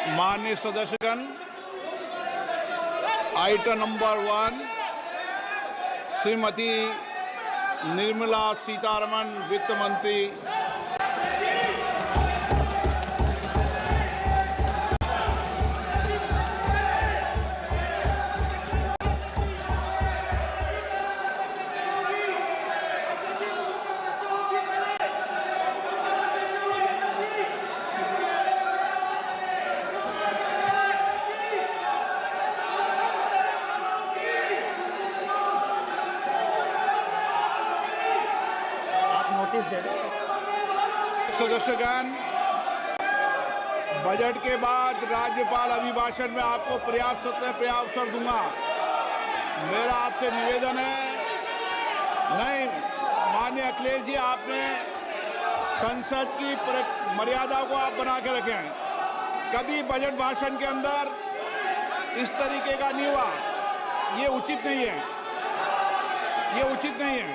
माननीय सदस्यगण, item number 1 Shrimati Nirmala Sitharaman वित्त मंत्री सदस्यगण, बजट के बाद राज्यपाल अभिभाषण में आपको पर्याप्त अवसर दूंगा। मेरा आपसे निवेदन है, नहीं माननीय अखिलेश जी, आपने संसद की मर्यादा को आप बना के रखें। कभी बजट भाषण के अंदर इस तरीके का नहीं हुआ, ये उचित नहीं है, ये उचित नहीं है।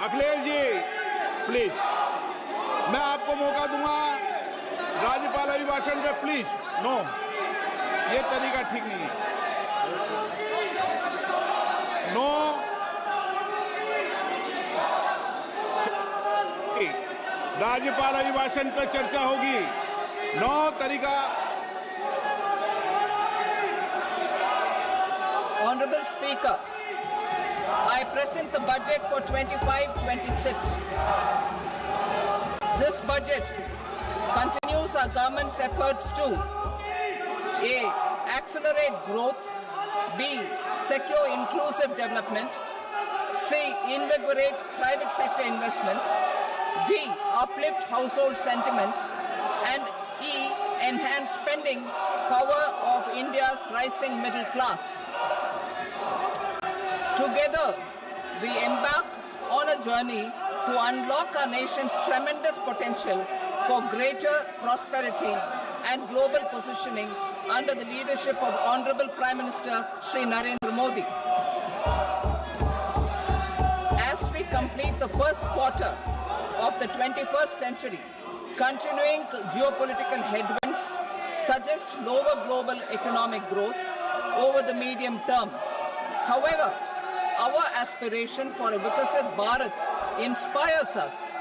अखिलेश जी प्लीज, मैं आपको मौका दूंगा राज्यपाल अभिभाषण पे, प्लीज। नो, ये तरीका ठीक नहीं है। नो, राज्यपाल अभिभाषण पे चर्चा होगी। नो तरीका। Honorable Speaker, I present the budget for 25-26. This budget continues our government's efforts to A. Accelerate growth, B. Secure inclusive development, C. Invigorate private sector investments, D. Uplift household sentiments, and E. Enhance spending power of India's rising middle class. Together, we embark on a journey to unlock our nation's tremendous potential for greater prosperity and global positioning under the leadership of Honorable Prime Minister Shri Narendra Modi. As we complete the first quarter of the 21st century, continuing geopolitical headwinds suggest lower global economic growth over the medium term. However, our aspiration for a Vikasit Bharat inspires us,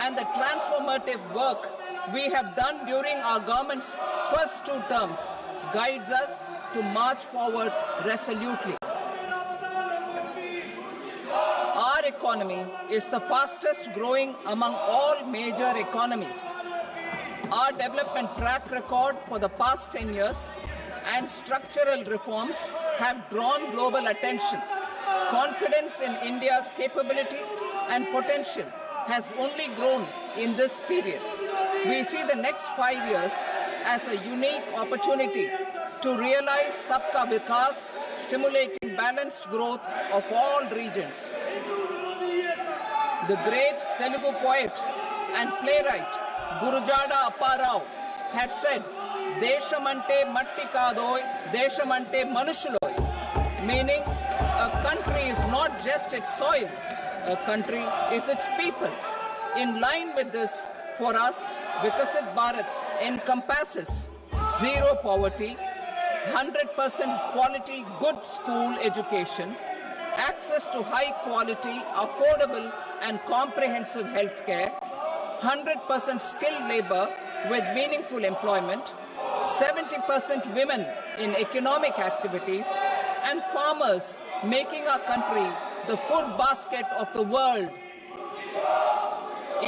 and the transformative work we have done during our government's first 2 terms guides us to march forward resolutely. Our economy is the fastest growing among all major economies. Our development track record for the past 10 years and structural reforms have drawn global attention. Confidence in India's capability and potential has only grown in this period. We see the next 5 years as a unique opportunity to realize Sabka Vikas, stimulating balanced growth of all regions. The great Telugu poet and playwright Gurujada Apparao had said, "Deshamante matti kaadoi, deshamante manushuloy," meaning a country is not just its soil, a country is its people. In line with this, for us, Vikasit Bharat encompasses zero poverty, 100% quality good school education, access to high quality, affordable and comprehensive health care, 100% skilled labor with meaningful employment, 70% women in economic activities, and farmers making our country the food basket of the world.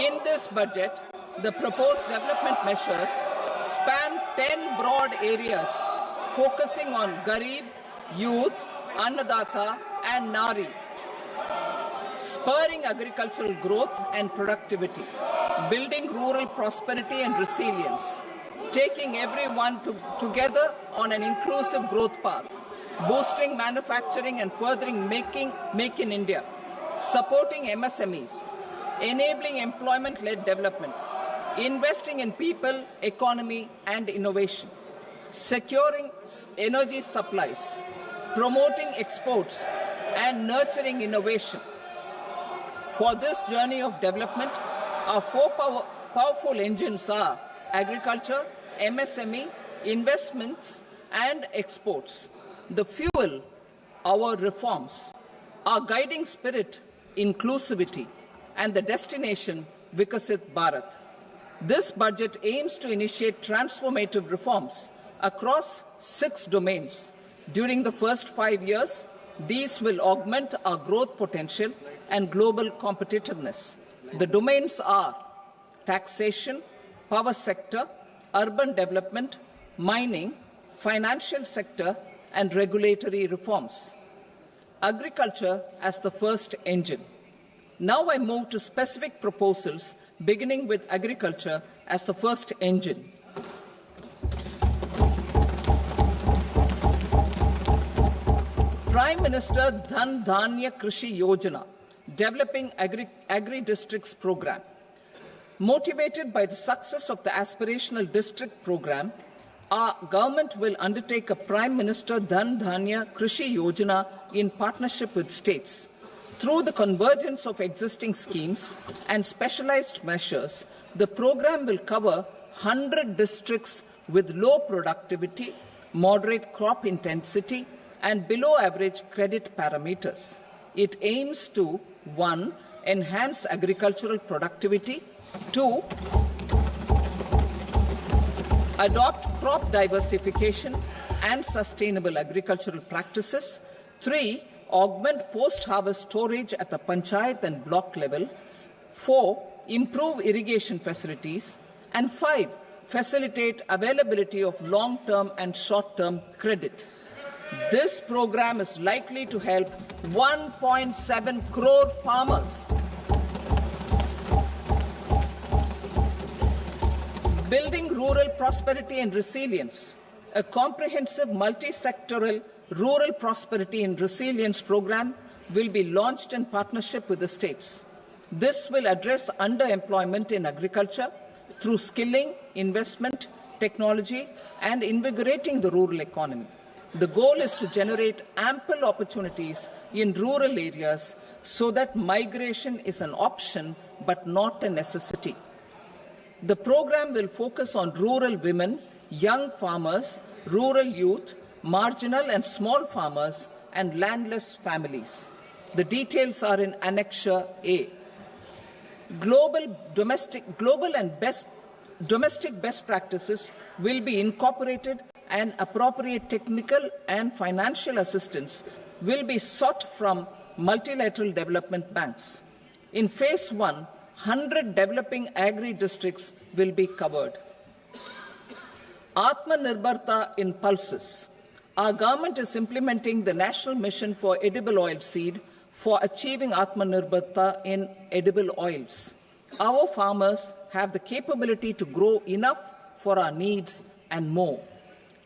In this budget, the proposed development measures span 10 broad areas focusing on Garib, youth, Annadata and Nari, spurring agricultural growth and productivity, building rural prosperity and resilience, taking everyone together on an inclusive growth path, boosting manufacturing and furthering Make in India, supporting MSMEs, enabling employment-led development, investing in people, economy and innovation, securing energy supplies, promoting exports and nurturing innovation. For this journey of development, our 4 powerful engines are agriculture, MSME, investments and exports. The fuel, our reforms, our guiding spirit, inclusivity, and the destination, Vikasit Bharat. This budget aims to initiate transformative reforms across 6 domains. During the first 5 years, these will augment our growth potential and global competitiveness. The domains are taxation, power sector, urban development, mining, financial sector, and regulatory reforms. Agriculture as the first engine. Now I move to specific proposals, beginning with agriculture as the first engine. Prime Minister Dhan Dhanya Krishi Yojana, Developing Agri-Districts Program. Motivated by the success of the Aspirational District Program, our government will undertake a Prime Minister Dhan Dhanya Krishi Yojana in partnership with states. Through the convergence of existing schemes and specialized measures, the program will cover 100 districts with low productivity, moderate crop intensity, and below average credit parameters. It aims to 1. Enhance agricultural productivity, 2. Adopt crop diversification and sustainable agricultural practices, 3. Augment post-harvest storage at the panchayat and block level, 4. Improve irrigation facilities, and 5. Facilitate availability of long-term and short-term credit. This program is likely to help 1.7 crore farmers. Building rural prosperity and resilience. A comprehensive multi-sectoral rural prosperity and resilience program will be launched in partnership with the states. This will address underemployment in agriculture through skilling, investment, technology, and invigorating the rural economy. The goal is to generate ample opportunities in rural areas so that migration is an option but not a necessity. The program will focus on rural women, young farmers, rural youth, marginal and small farmers, and landless families. The details are in Annexure A. Domestic best practices will be incorporated, and appropriate technical and financial assistance will be sought from multilateral development banks. In Phase 1, 100 developing agri-districts will be covered. Atmanirbharta in pulses. Our government is implementing the National Mission for Edible Oilseed for achieving Atmanirbharta in edible oils. Our farmers have the capability to grow enough for our needs and more.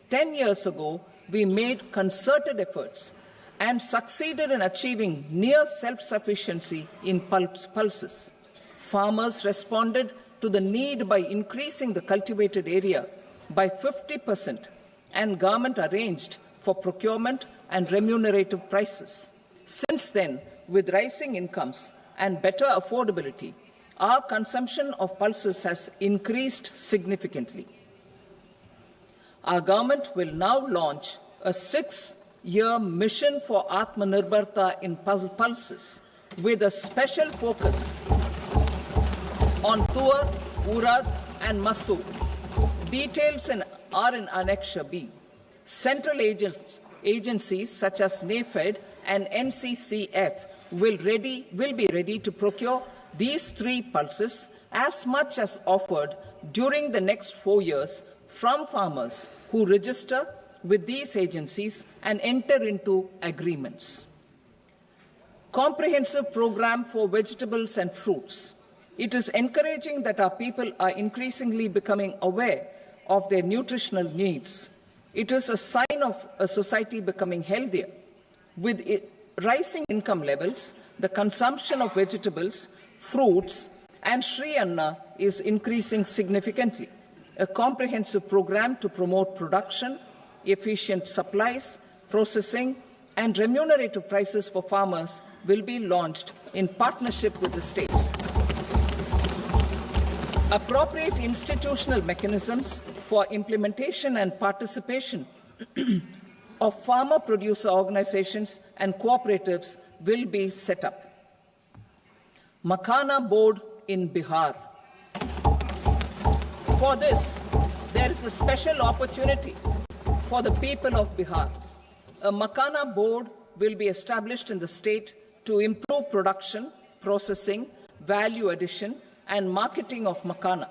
10 years ago, we made concerted efforts and succeeded in achieving near self-sufficiency in pulses. Farmers responded to the need by increasing the cultivated area by 50%, and government arranged for procurement and remunerative prices. Since then, with rising incomes and better affordability, our consumption of pulses has increased significantly. Our government will now launch a 6-year mission for Atmanirbharta in pulses with a special focus on Tuar, Urad and Masoor. Details are in Annexure B. Central agencies such as NAFED and NCCF will be ready to procure these 3 pulses as much as offered during the next 4 years from farmers who register with these agencies and enter into agreements. Comprehensive program for vegetables and fruits. It is encouraging that our people are increasingly becoming aware of their nutritional needs. It is a sign of a society becoming healthier. With rising income levels, the consumption of vegetables, fruits, and Shri Anna is increasing significantly. A comprehensive program to promote production, efficient supplies, processing, and remunerative prices for farmers will be launched in partnership with the states. Appropriate institutional mechanisms for implementation and participation of farmer producer organizations and cooperatives will be set up. Makhana board in Bihar. For this, there is a special opportunity for the people of Bihar. A Makhana board will be established in the state to improve production, processing, value addition, and marketing of makhana.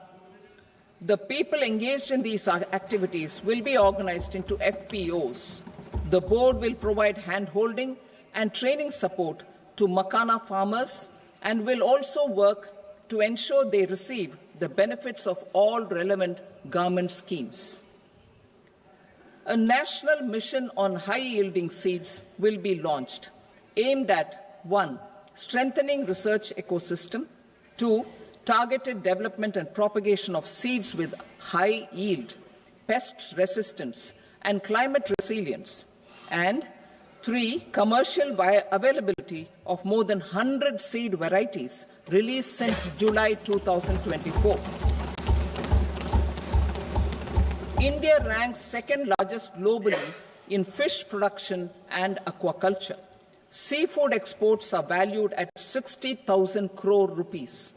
The people engaged in these activities will be organized into FPOs. The board will provide hand-holding and training support to makhana farmers and will also work to ensure they receive the benefits of all relevant government schemes. A national mission on high-yielding seeds will be launched, aimed at 1. Strengthening research ecosystem, 2. Targeted development and propagation of seeds with high yield, pest resistance, and climate resilience, and 3. Commercial availability of more than 100 seed varieties released since July 2024. India ranks second largest globally in fish production and aquaculture. Seafood exports are valued at 60,000 crore rupees.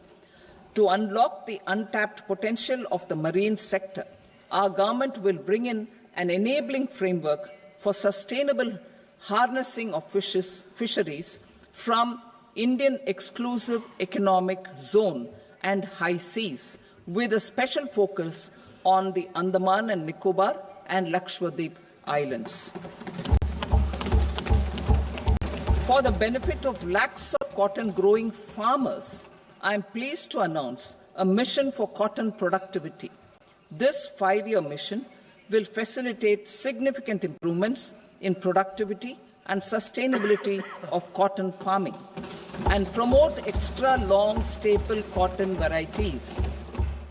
To unlock the untapped potential of the marine sector, our government will bring in an enabling framework for sustainable harnessing of fisheries from Indian exclusive economic zone and high seas, with a special focus on the Andaman and Nicobar and Lakshadweep islands. For the benefit of lakhs of cotton growing farmers, I am pleased to announce a mission for cotton productivity. This 5-year mission will facilitate significant improvements in productivity and sustainability of cotton farming and promote extra long staple cotton varieties.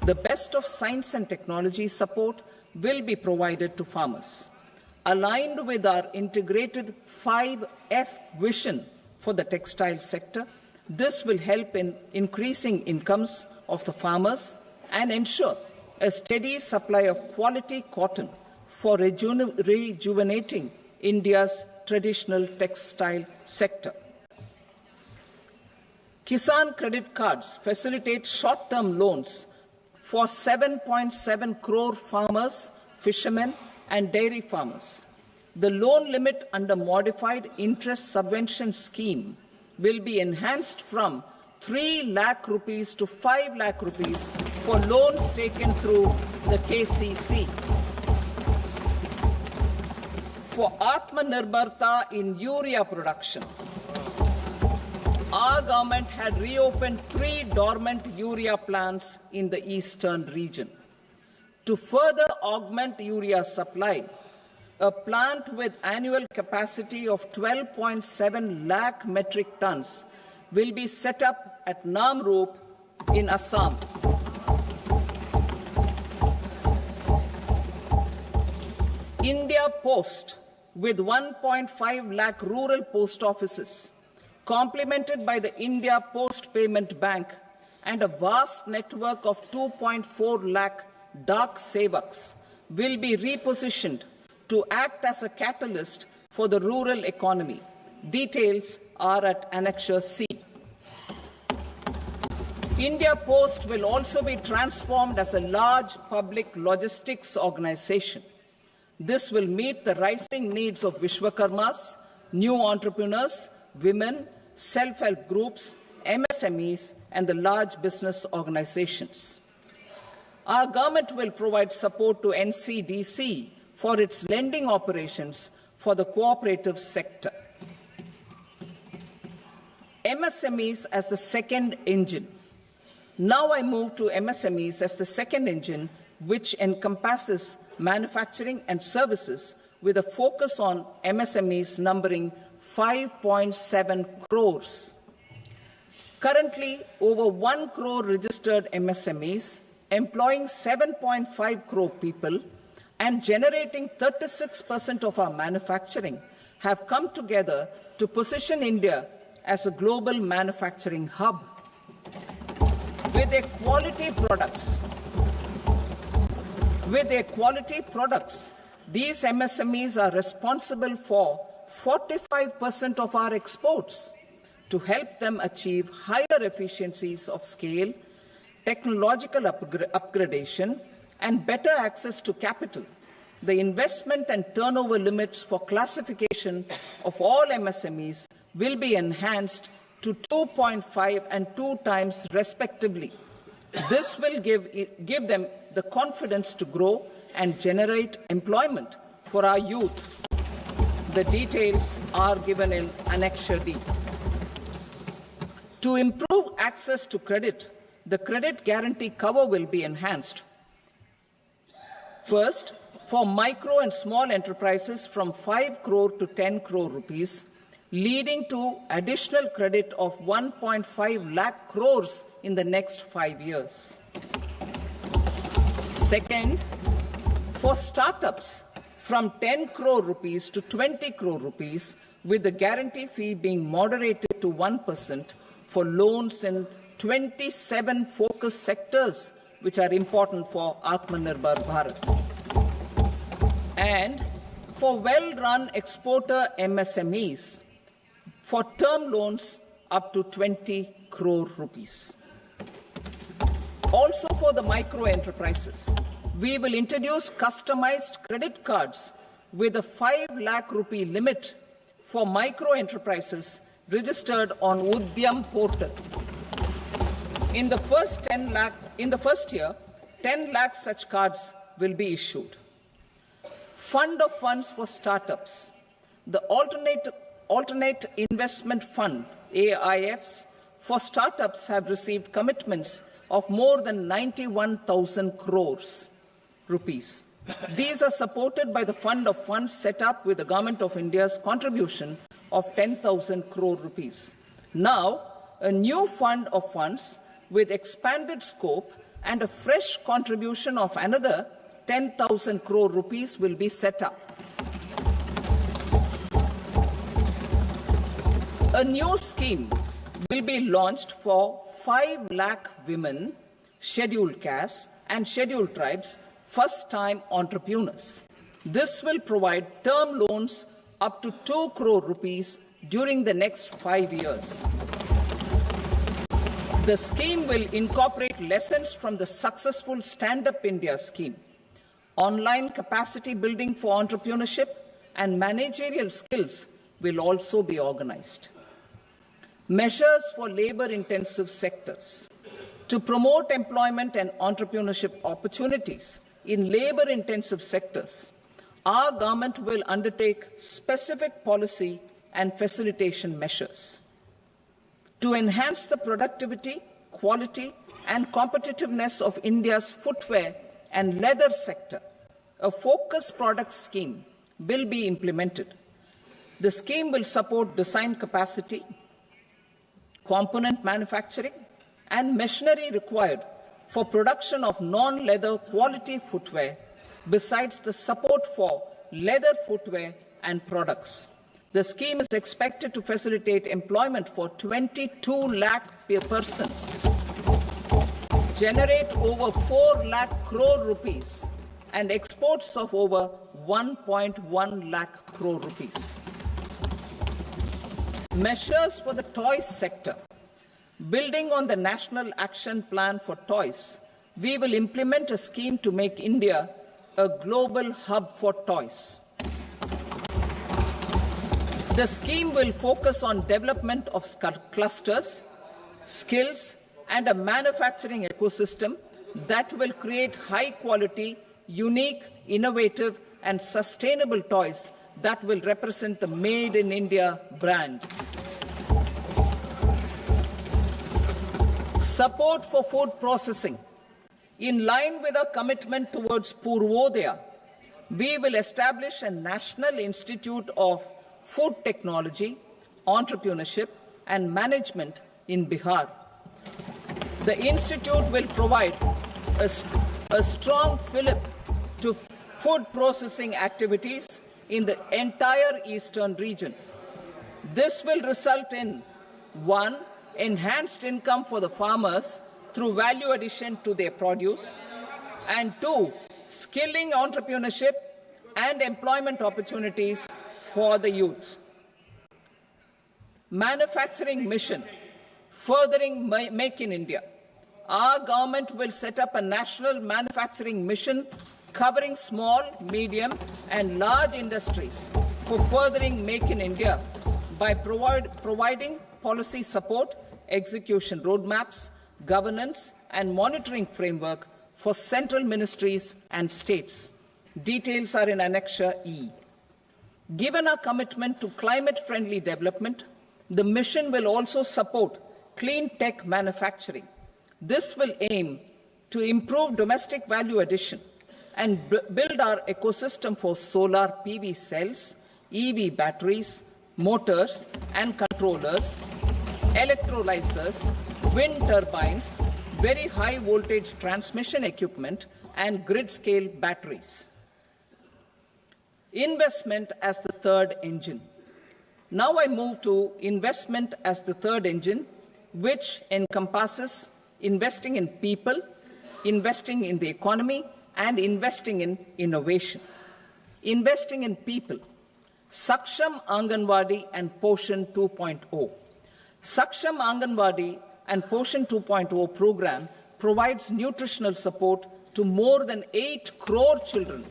The best of science and technology support will be provided to farmers. Aligned with our integrated 5F vision for the textile sector, this will help in increasing incomes of the farmers and ensure a steady supply of quality cotton for rejuvenating India's traditional textile sector. Kisan credit cards facilitate short-term loans for 7.7 crore farmers, fishermen, and dairy farmers. The loan limit under modified interest subvention scheme will be enhanced from 3 lakh rupees to 5 lakh rupees for loans taken through the KCC. For Atmanirbharta in urea production, our government had reopened 3 dormant urea plants in the eastern region. To further augment urea supply, a plant with annual capacity of 12.7 lakh metric tons will be set up at Namrup in Assam. India Post, with 1.5 lakh rural post offices, complemented by the India Post Payment Bank and a vast network of 2.4 lakh Dak Sevaks, will be repositioned to act as a catalyst for the rural economy. Details are at Annexure C. India Post will also be transformed as a large public logistics organization. This will meet the rising needs of Vishwakarmas, new entrepreneurs, women, self-help groups, MSMEs, and the large business organizations. Our government will provide support to NCDC for its lending operations for the cooperative sector. MSMEs as the second engine. Now I move to MSMEs as the second engine, which encompasses manufacturing and services with a focus on MSMEs numbering 5.7 crores. Currently, over 1 crore registered MSMEs, employing 7.5 crore people and generating 36% of our manufacturing, have come together to position India as a global manufacturing hub. with their quality products. With their quality products, these MSMEs are responsible for 45% of our exports. To help them achieve higher efficiencies of scale, technological upgradation, and better access to capital, the investment and turnover limits for classification of all MSMEs will be enhanced to 2.5 and 2 times respectively. This will give them the confidence to grow and generate employment for our youth. The details are given in Annexure D. To improve access to credit, the credit guarantee cover will be enhanced. First, for micro and small enterprises from 5 crore to 10 crore rupees, leading to additional credit of 1.5 lakh crores in the next 5 years. Second, for startups from 10 crore rupees to 20 crore rupees, with the guarantee fee being moderated to 1% for loans in 27 focus sectors which are important for Atmanirbhar Bharat. And for well-run exporter MSMEs, for term loans up to 20 crore rupees. Also for the micro enterprises, we will introduce customized credit cards with a 5 lakh rupee limit for micro enterprises registered on Udyam portal. In the first year, 10 lakh such cards will be issued. Fund of funds for startups. The alternate investment fund, AIFs, for startups have received commitments of more than 91,000 crores rupees. These are supported by the fund of funds set up with the Government of India's contribution of 10,000 crore rupees. Now, a new fund of funds with expanded scope and a fresh contribution of another 10,000 crore rupees will be set up. A new scheme will be launched for 5 lakh women, scheduled castes and scheduled tribes, first-time entrepreneurs. This will provide term loans up to 2 crore rupees during the next 5 years. The scheme will incorporate lessons from the successful Stand Up India scheme. Online capacity building for entrepreneurship and managerial skills will also be organized. Measures for labor-intensive sectors. To promote employment and entrepreneurship opportunities in labor-intensive sectors, our government will undertake specific policy and facilitation measures. To enhance the productivity, quality, and competitiveness of India's footwear and leather sector, a focus product scheme will be implemented. The scheme will support design capacity, component manufacturing, and machinery required for production of non-leather quality footwear, besides the support for leather footwear and products. The scheme is expected to facilitate employment for 22 lakh persons, generate over 4 lakh crore rupees, and exports of over 1.1 lakh crore rupees. Measures for the toys sector. Building on the National Action Plan for Toys, we will implement a scheme to make India a global hub for toys. The scheme will focus on development of clusters, skills, and a manufacturing ecosystem that will create high-quality, unique, innovative, and sustainable toys that will represent the Made in India brand. Support for food processing. In line with our commitment towards Purvodaya, we will establish a National Institute of Food Technology, Entrepreneurship and Management in Bihar. The institute will provide a strong fillip to food processing activities in the entire eastern region. This will result in 1. Enhanced income for the farmers through value addition to their produce, and 2, skilling entrepreneurship and employment opportunities for the youth. Manufacturing mission, furthering Make in India. Our government will set up a national manufacturing mission covering small, medium and large industries for furthering Make in India by providing policy support, execution roadmaps, governance and monitoring framework for central ministries and states. Details are in Annexure E. Given our commitment to climate-friendly development, the mission will also support clean tech manufacturing. This will aim to improve domestic value addition and build our ecosystem for solar PV cells, EV batteries, motors and controllers, electrolyzers, wind turbines, very high voltage transmission equipment and grid-scale batteries. Investment as the third engine. Now I move to investment as the third engine, which encompasses investing in people, investing in the economy, and investing in innovation. Investing in people. Saksham Anganwadi and Poshan 2.0. Saksham Anganwadi and Poshan 2.0 program provides nutritional support to more than 8 crore children,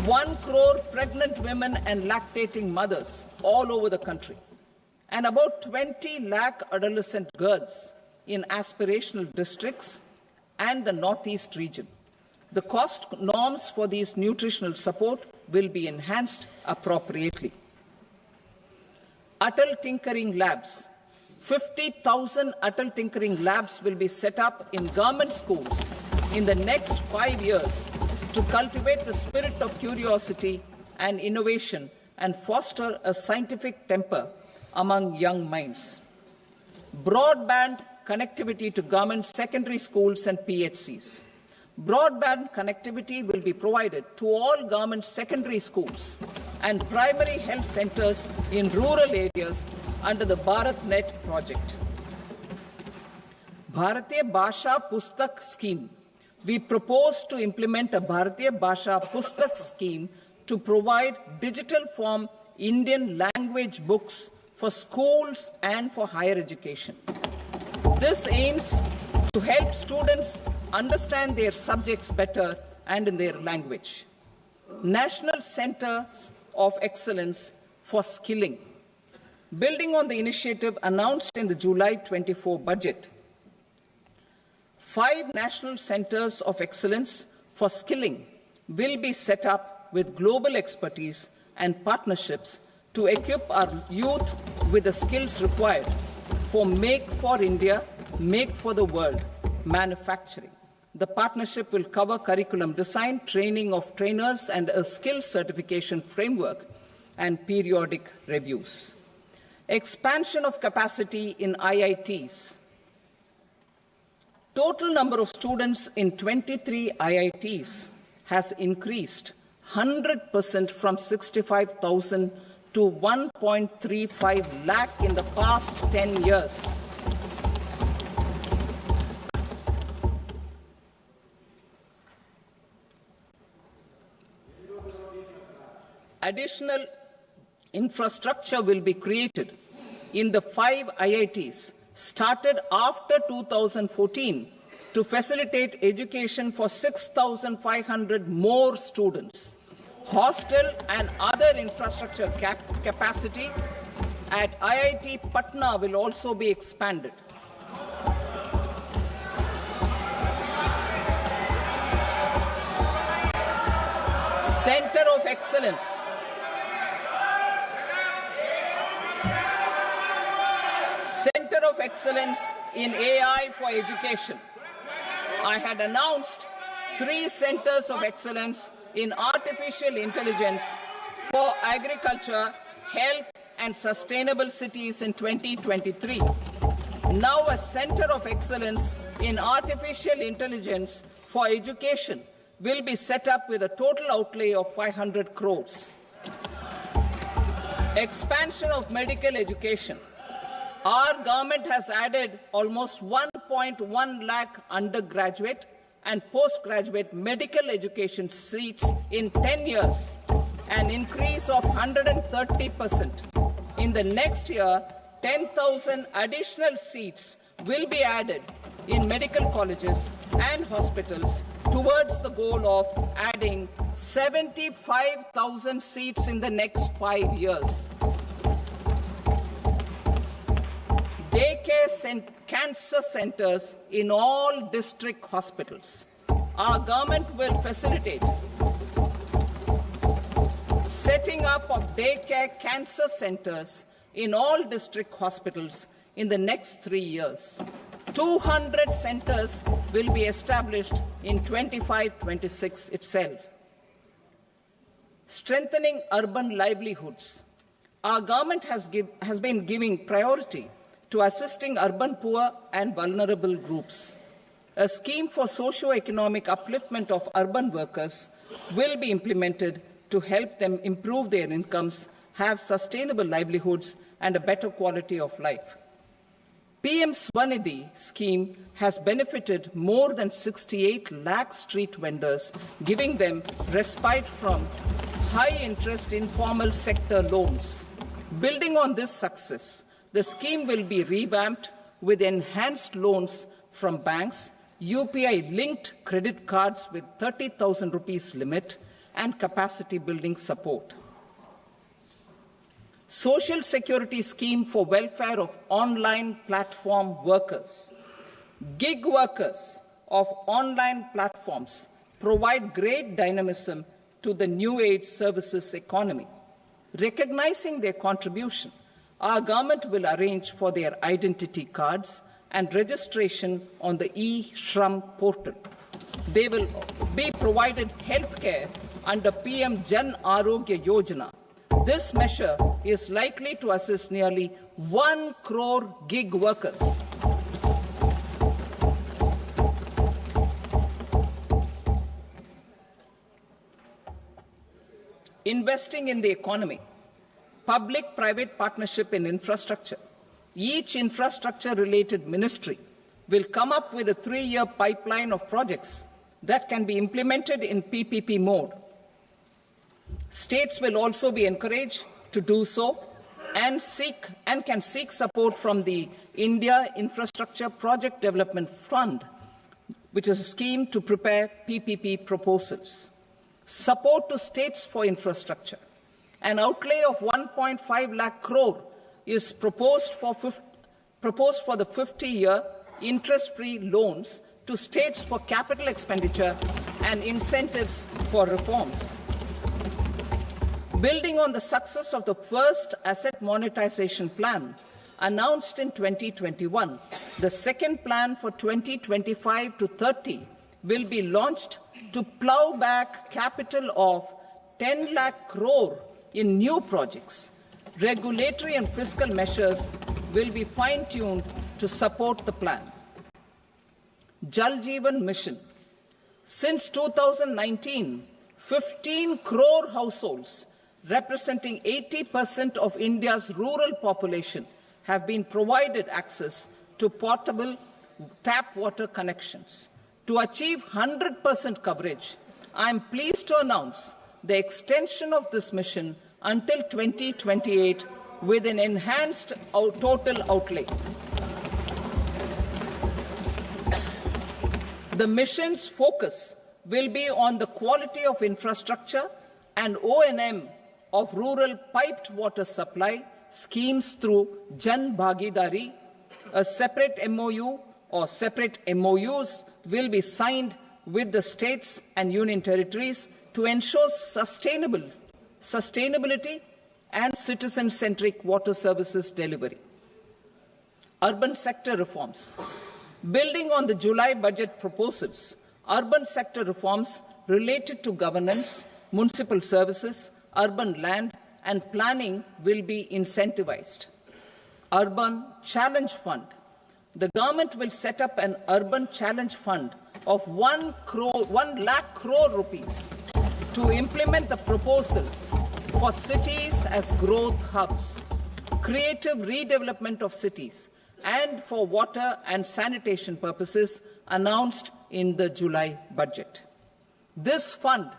1 crore pregnant women and lactating mothers all over the country, and about 20 lakh adolescent girls in aspirational districts and the Northeast region. The cost norms for these nutritional support will be enhanced appropriately. Atal Tinkering Labs. 50,000 Atal Tinkering Labs will be set up in government schools in the next 5 years to cultivate the spirit of curiosity and innovation and foster a scientific temper among young minds. Broadband connectivity to government secondary schools and PHCs. Broadband connectivity will be provided to all government secondary schools and primary health centers in rural areas under the BharatNet project. Bharatiya Bhasha Pustak Scheme. We propose to implement a Bharatiya Bhasha Pustak scheme to provide digital form Indian language books for schools and for higher education. This aims to help students understand their subjects better and in their language. National Centers of Excellence for Skilling. Building on the initiative announced in the July 24 budget, 5 National Centers of Excellence for Skilling will be set up with global expertise and partnerships to equip our youth with the skills required for Make for India, Make for the World manufacturing. The partnership will cover curriculum design, training of trainers, and a skills certification framework and periodic reviews. Expansion of capacity in IITs. Total number of students in 23 IITs has increased 100% from 65,000 to 1.35 lakh in the past 10 years. Additional infrastructure will be created in the 5 IITs started after 2014 to facilitate education for 6,500 more students. Hostel and other infrastructure capacity at IIT Patna will also be expanded. Center of Excellence. Center of Excellence in AI for Education. I had announced 3 centers of excellence in artificial intelligence for agriculture, health and sustainable cities in 2023. Now a center of excellence in artificial intelligence for education will be set up with a total outlay of 500 crores. Expansion of medical education. Our government has added almost 1.1 lakh undergraduate and postgraduate medical education seats in 10 years, an increase of 130%. In the next year, 10,000 additional seats will be added in medical colleges and hospitals towards the goal of adding 75,000 seats in the next 5 years. Daycare cancer centers in all district hospitals. Our government will facilitate setting up of daycare cancer centers in all district hospitals in the next 3 years. 200 centers will be established in 25-26 itself. Strengthening urban livelihoods. Our government has been giving priority to assisting urban poor and vulnerable groups. A scheme for socio-economic upliftment of urban workers will be implemented to help them improve their incomes, have sustainable livelihoods, and a better quality of life. PM Swanidhi scheme has benefited more than 68 lakh street vendors, giving them respite from high-interest informal sector loans. Building on this success, the scheme will be revamped with enhanced loans from banks, UPI-linked credit cards with 30,000 rupees limit, and capacity building support. Social Security Scheme for welfare of online platform workers. Gig workers of online platforms provide great dynamism to the new age services economy. Recognizing their contribution, our government will arrange for their identity cards and registration on the e-Shram portal. They will be provided health care under PM Jan Arogya Yojana. This measure is likely to assist nearly 1 crore gig workers. Investing in the economy. Public-private partnership in infrastructure. Each infrastructure-related ministry will come up with a 3-year pipeline of projects that can be implemented in PPP mode. States will also be encouraged to do so and can seek support from the India Infrastructure Project Development Fund, which is a scheme to prepare PPP proposals. Support to states for infrastructure. An outlay of 1.5 lakh crore is proposed for the 50-year interest-free loans to states for capital expenditure and incentives for reforms. Building on the success of the first asset monetization plan announced in 2021, the second plan for 2025 to 30 will be launched to plow back capital of 10 lakh crore in new projects. Regulatory and fiscal measures will be fine-tuned to support the plan. Jal Jeevan Mission. Since 2019, 15 crore households representing 80% of India's rural population have been provided access to portable tap water connections. To achieve 100% coverage, I am pleased to announce the extension of this mission until 2028 with an enhanced total outlay. The mission's focus will be on the quality of infrastructure and O&M of rural piped water supply schemes through Jan Bhagidari. A separate MOU or separate MOUs will be signed with the states and union territories to ensure sustainability and citizen-centric water services delivery. Urban sector reforms. Building on the July budget proposals, urban sector reforms related to governance, municipal services, urban land and planning will be incentivized. Urban Challenge Fund. The government will set up an Urban Challenge Fund of 1 lakh crore rupees to implement the proposals for cities as growth hubs. creative redevelopment of cities, and for water and sanitation purposes announced in the July budget. This fund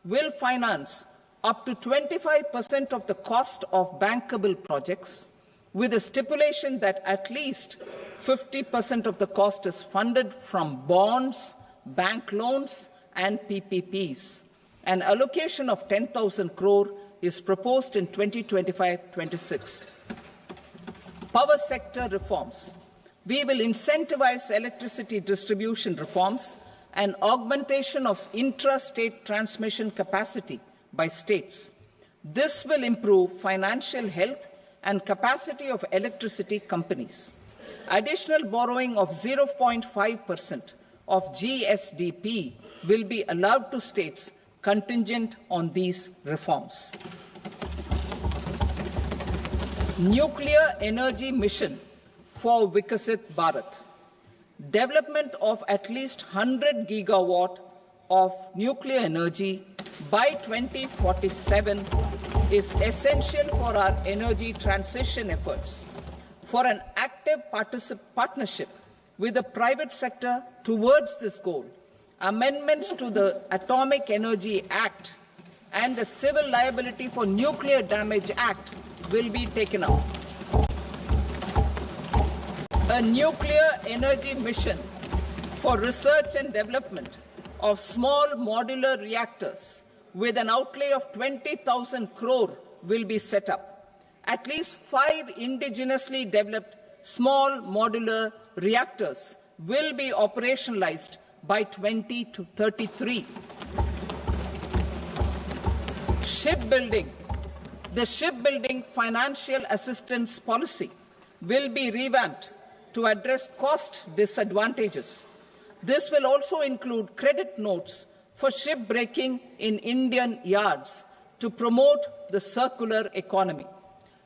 will finance up to 25% of the cost of bankable projects, with a stipulation that at least 50% of the cost is funded from bonds, bank loans, and PPPs. An allocation of 10,000 crore is proposed in 2025-26. Power sector reforms. We will incentivize electricity distribution reforms and augmentation of intra-state transmission capacity by states. This will improve financial health and capacity of electricity companies. Additional borrowing of 0.5% of GSDP will be allowed to states contingent on these reforms. Nuclear energy mission for Vikasit Bharat. Development of at least 100 gigawatt of nuclear energy by 2047 is essential for our energy transition efforts. For an active partnership with the private sector towards this goal, amendments to the Atomic Energy Act and the Civil Liability for Nuclear Damage Act will be taken up. A nuclear energy mission for research and development of small modular reactors with an outlay of 20,000 crore will be set up. At least 5 indigenously developed small modular reactors will be operationalized by 2033. Shipbuilding. The shipbuilding financial assistance policy will be revamped to address cost disadvantages. This will also include credit notes for shipbreaking in Indian yards to promote the circular economy.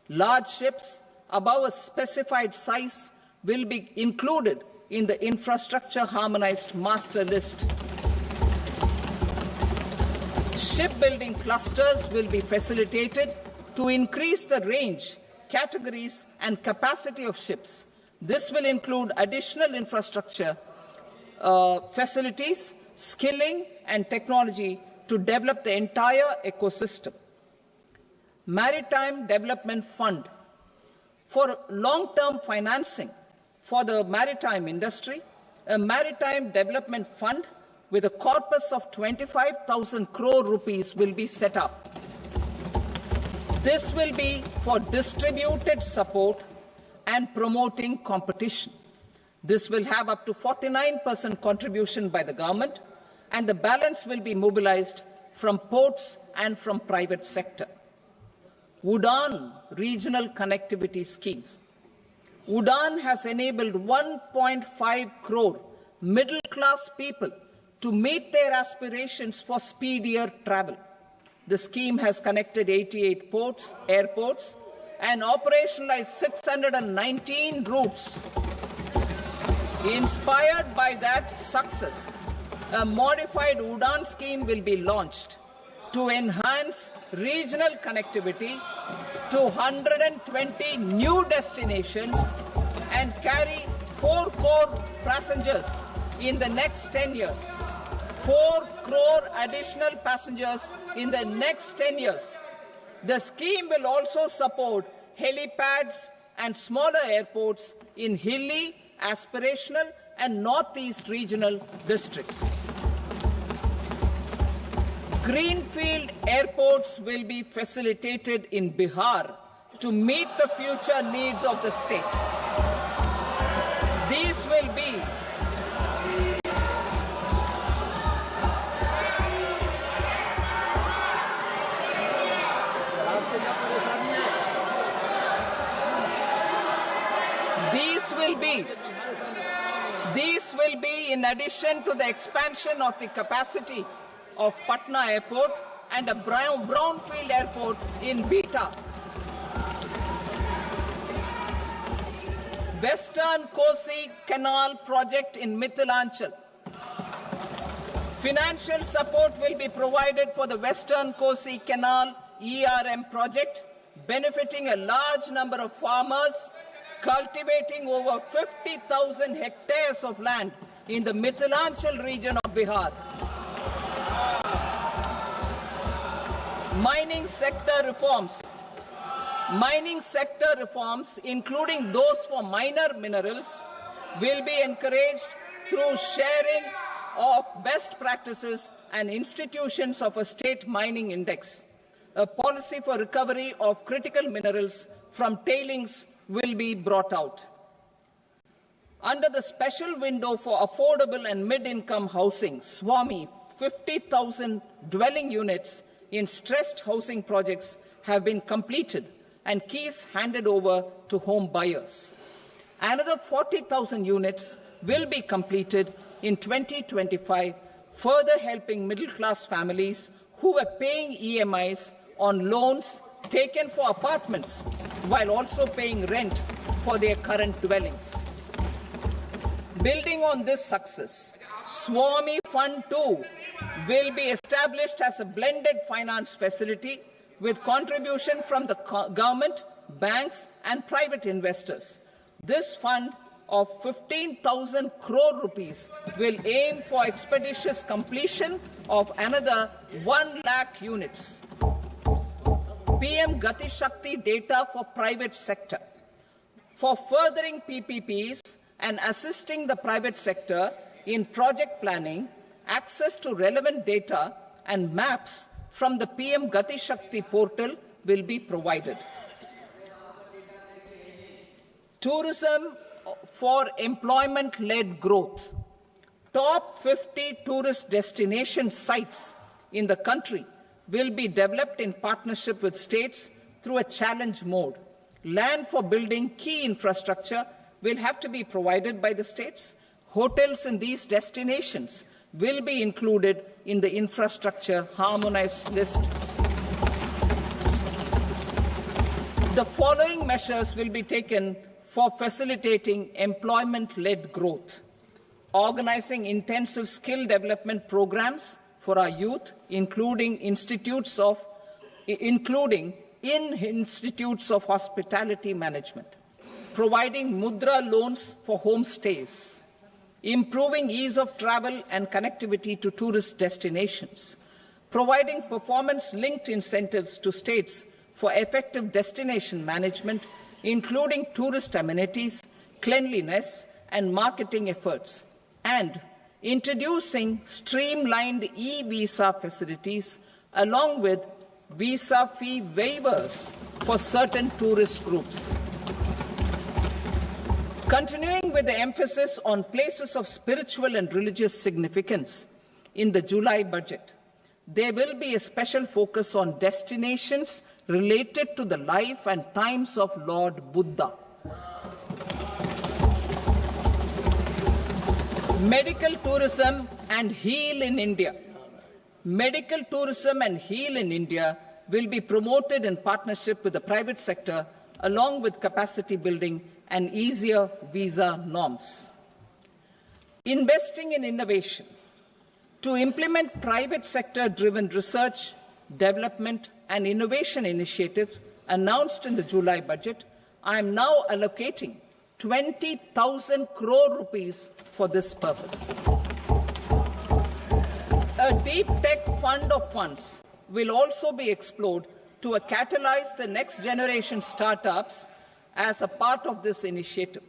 Large ships above a specified size will be included in the infrastructure harmonized master list. Shipbuilding clusters will be facilitated to increase the range, categories, and capacity of ships. This will include additional infrastructure, facilities, skilling, and technology to develop the entire ecosystem. Maritime Development Fund. For long-term financing for the maritime industry, a Maritime Development Fund with a corpus of 25,000 crore rupees will be set up. This will be for distributed support and promoting competition. This will have up to 49% contribution by the government, and the balance will be mobilized from ports and from private sector. UDAN regional connectivity schemes. UDAN has enabled 1.5 crore middle-class people to meet their aspirations for speedier travel. The scheme has connected 88 airports, and operationalized 619 routes. Inspired by that success, a modified UDAN scheme will be launched to enhance regional connectivity to 120 new destinations and carry 4 crore passengers in the next 10 years. 4 crore additional passengers in the next 10 years. The scheme will also support helipads and smaller airports in hilly, aspirational, and northeast regional districts. Greenfield airports will be facilitated in Bihar to meet the future needs of the state. These will be These will be in addition to the expansion of the capacity of Patna Airport and a brownfield airport in Beta. Western Kosi Canal project in Mithilanchal. Financial support will be provided for the Western Kosi Canal ERM project benefiting a large number of farmers, cultivating over 50,000 hectares of land in the Mithilanchal region of Bihar. Mining sector reforms, including those for minor minerals, will be encouraged through sharing of best practices and institutions of a state mining index. A policy for recovery of critical minerals from tailings will be brought out. Under the special window for affordable and mid-income housing, SWAMI, 50,000 dwelling units in stressed housing projects have been completed and keys handed over to home buyers. Another 40,000 units will be completed in 2025, further helping middle-class families who were paying EMIs on loans taken for apartments while also paying rent for their current dwellings. Building on this success, SWAMI Fund 2 will be established as a blended finance facility with contribution from the government, banks and private investors. This fund of 15,000 crore rupees will aim for expeditious completion of another 1 lakh units. PM Gati Shakti data for private sector. For furthering PPPs and assisting the private sector in project planning, access to relevant data and maps from the PM Gati Shakti portal will be provided. Tourism for employment-led growth. Top 50 tourist destination sites in the country will be developed in partnership with states through a challenge mode. Land for building key infrastructure will have to be provided by the states. Hotels in these destinations will be included in the infrastructure harmonized list. The following measures will be taken for facilitating employment-led growth: organizing intensive skill development programs for our youth, including in institutes of hospitality management, providing mudra loans for homestays, improving ease of travel and connectivity to tourist destinations, providing performance-linked incentives to states for effective destination management, including tourist amenities, cleanliness, and marketing efforts, and introducing streamlined e-visa facilities along with visa fee waivers for certain tourist groups. Continuing with the emphasis on places of spiritual and religious significance, in the July budget, there will be a special focus on destinations related to the life and times of Lord Buddha. Medical tourism and heal in India. Medical tourism and heal in India will be promoted in partnership with the private sector, along with capacity building and easier visa norms. Investing in innovation. To implement private sector-driven research, development and innovation initiatives announced in the July budget, I am now allocating 20,000 crore rupees for this purpose. A deep tech fund of funds will also be explored to catalyze the next generation startups as a part of this initiative.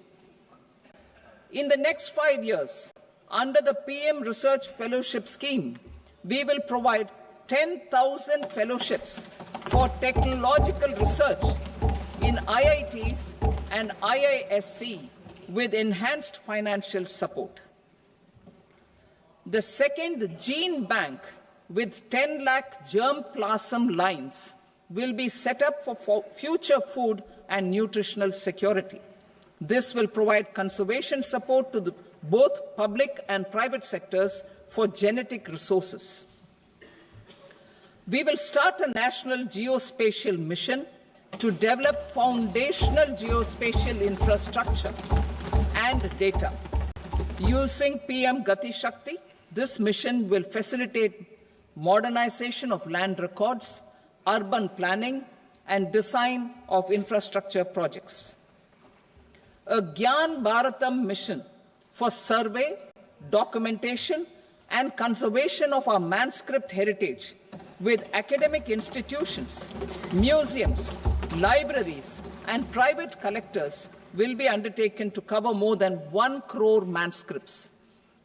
In the next 5 years, under the PM Research Fellowship Scheme, we will provide 10,000 fellowships for technological research in IITs and IISc with enhanced financial support. The second gene bank with 10 lakh germplasm lines will be set up for future food and nutritional security. This will provide conservation support to both public and private sectors for genetic resources. We will start a national geospatial mission to develop foundational geospatial infrastructure and data. Using PM Gati Shakti, this mission will facilitate modernization of land records, urban planning, and design of infrastructure projects. A Gyan Bharatam mission for survey, documentation, and conservation of our manuscript heritage with academic institutions, museums, libraries, and private collectors will be undertaken to cover more than 1 crore manuscripts.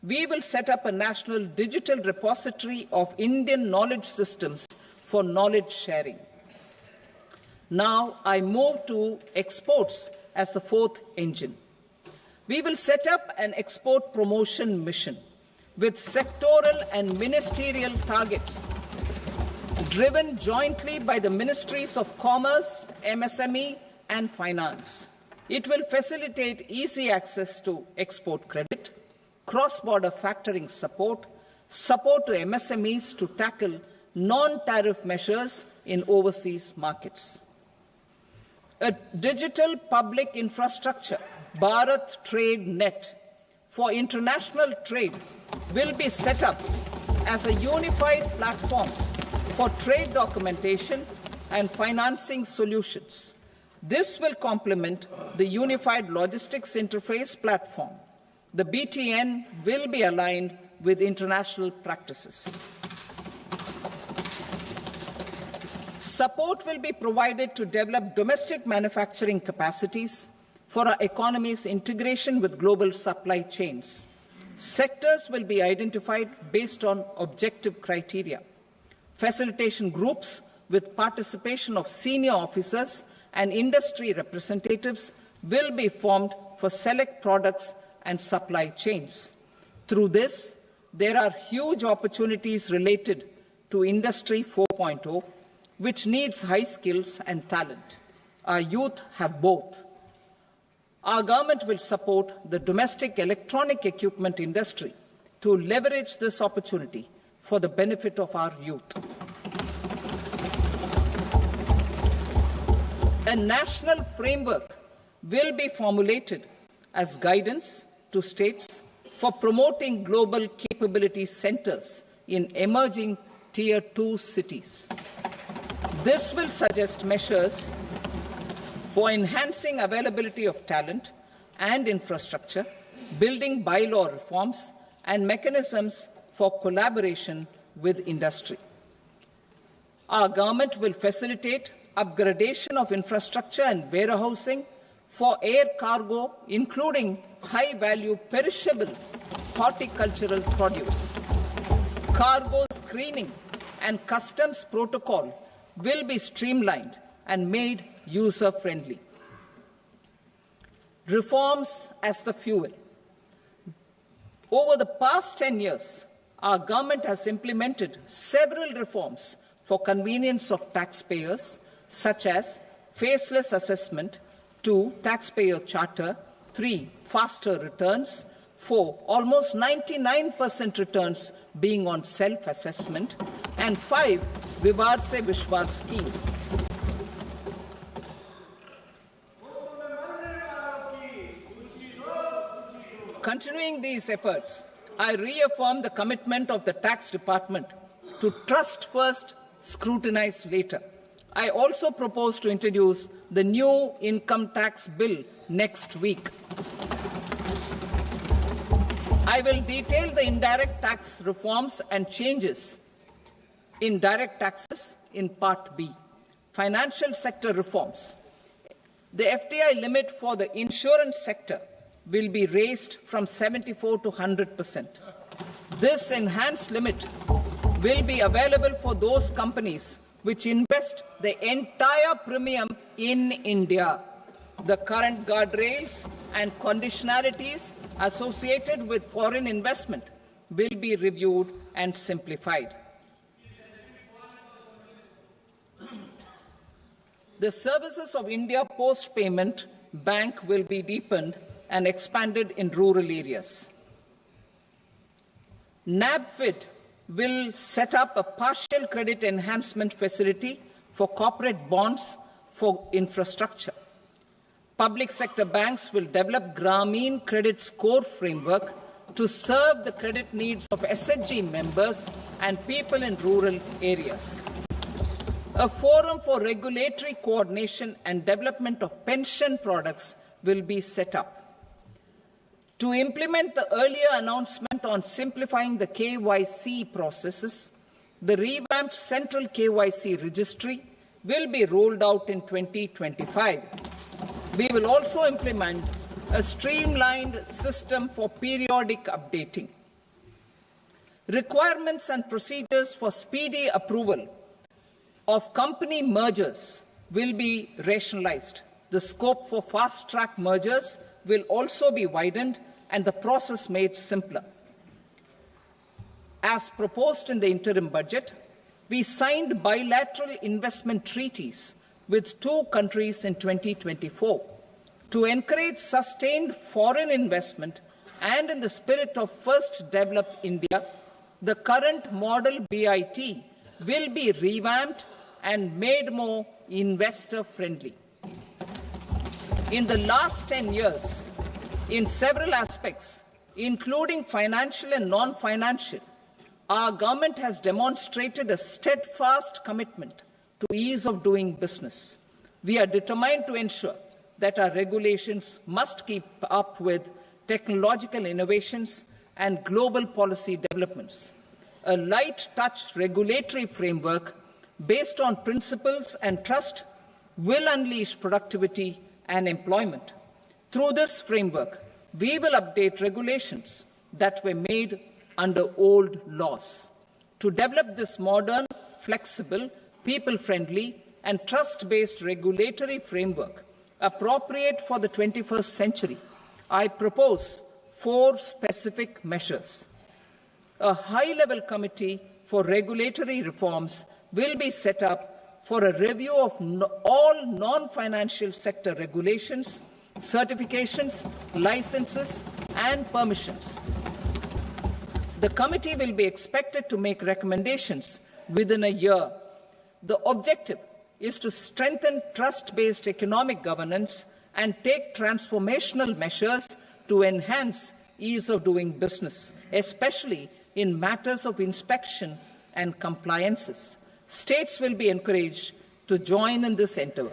We will set up a national digital repository of Indian knowledge systems for knowledge sharing. Now I move to exports as the fourth engine. We will set up an export promotion mission with sectoral and ministerial targets driven jointly by the Ministries of Commerce, MSME, and Finance. It will facilitate easy access to export credit, cross-border factoring support, support to MSMEs to tackle non-tariff measures in overseas markets. A digital public infrastructure, Bharat Trade Net, for international trade will be set up as a unified platform for trade documentation and financing solutions. This will complement the Unified Logistics Interface platform. The BTN will be aligned with international practices. Support will be provided to develop domestic manufacturing capacities for our economy's integration with global supply chains. Sectors will be identified based on objective criteria. Facilitation groups with participation of senior officers and industry representatives will be formed for select products and supply chains. Through this, there are huge opportunities related to Industry 4.0, which needs high skills and talent. Our youth have both. Our government will support the domestic electronic equipment industry to leverage this opportunity for the benefit of our youth. A national framework will be formulated as guidance to states for promoting global capability centers in emerging Tier 2 cities. This will suggest measures for enhancing availability of talent and infrastructure, building bylaw reforms, and mechanisms for collaboration with industry. Our government will facilitate upgradation of infrastructure and warehousing for air cargo, including high-value perishable horticultural produce. Cargo screening and customs protocol will be streamlined and made user-friendly. Reforms as the fuel. Over the past 10 years, our government has implemented several reforms for convenience of taxpayers, such as faceless assessment, 2, taxpayer charter, 3, faster returns, 4, almost 99% returns being on self-assessment, and 5, Vivad Se Vishwas scheme. Continuing these efforts, I reaffirm the commitment of the Tax Department to trust first, scrutinize later. I also propose to introduce the new income tax bill next week. I will detail the indirect tax reforms and changes in direct taxes in Part B. Financial sector reforms. The FDI limit for the insurance sector will be raised from 74 to 100%. This enhanced limit will be available for those companies which invest the entire premium in India. The current guardrails and conditionalities associated with foreign investment will be reviewed and simplified. The services of India Post Payment Bank will be deepened and expanded in rural areas. NABFID will set up a partial credit enhancement facility for corporate bonds for infrastructure. Public sector banks will develop Grameen Credit Score framework to serve the credit needs of SHG members and people in rural areas. A forum for regulatory coordination and development of pension products will be set up. To implement the earlier announcement on simplifying the KYC processes, the revamped Central KYC Registry will be rolled out in 2025. We will also implement a streamlined system for periodic updating. Requirements and procedures for speedy approval of company mergers will be rationalized. The scope for fast-track mergers will also be widened and the process made simpler. As proposed in the interim budget, we signed bilateral investment treaties with 2 countries in 2024 to encourage sustained foreign investment, and in the spirit of First Develop India, the current model BIT will be revamped and made more investor-friendly. In the last 10 years, in several aspects, including financial and non-financial, our government has demonstrated a steadfast commitment to ease of doing business. We are determined to ensure that our regulations must keep up with technological innovations and global policy developments. A light-touch regulatory framework based on principles and trust will unleash productivity and employment. Through this framework, we will update regulations that were made under old laws. To develop this modern, flexible, people-friendly and trust-based regulatory framework appropriate for the 21st century, I propose 4 specific measures. A high-level committee for regulatory reforms will be set up for a review of all non-financial sector regulations, certifications, licenses, and permissions. The committee will be expected to make recommendations within a year. The objective is to strengthen trust-based economic governance and take transformational measures to enhance ease of doing business, especially in matters of inspection and compliances. States will be encouraged to join in this endeavour.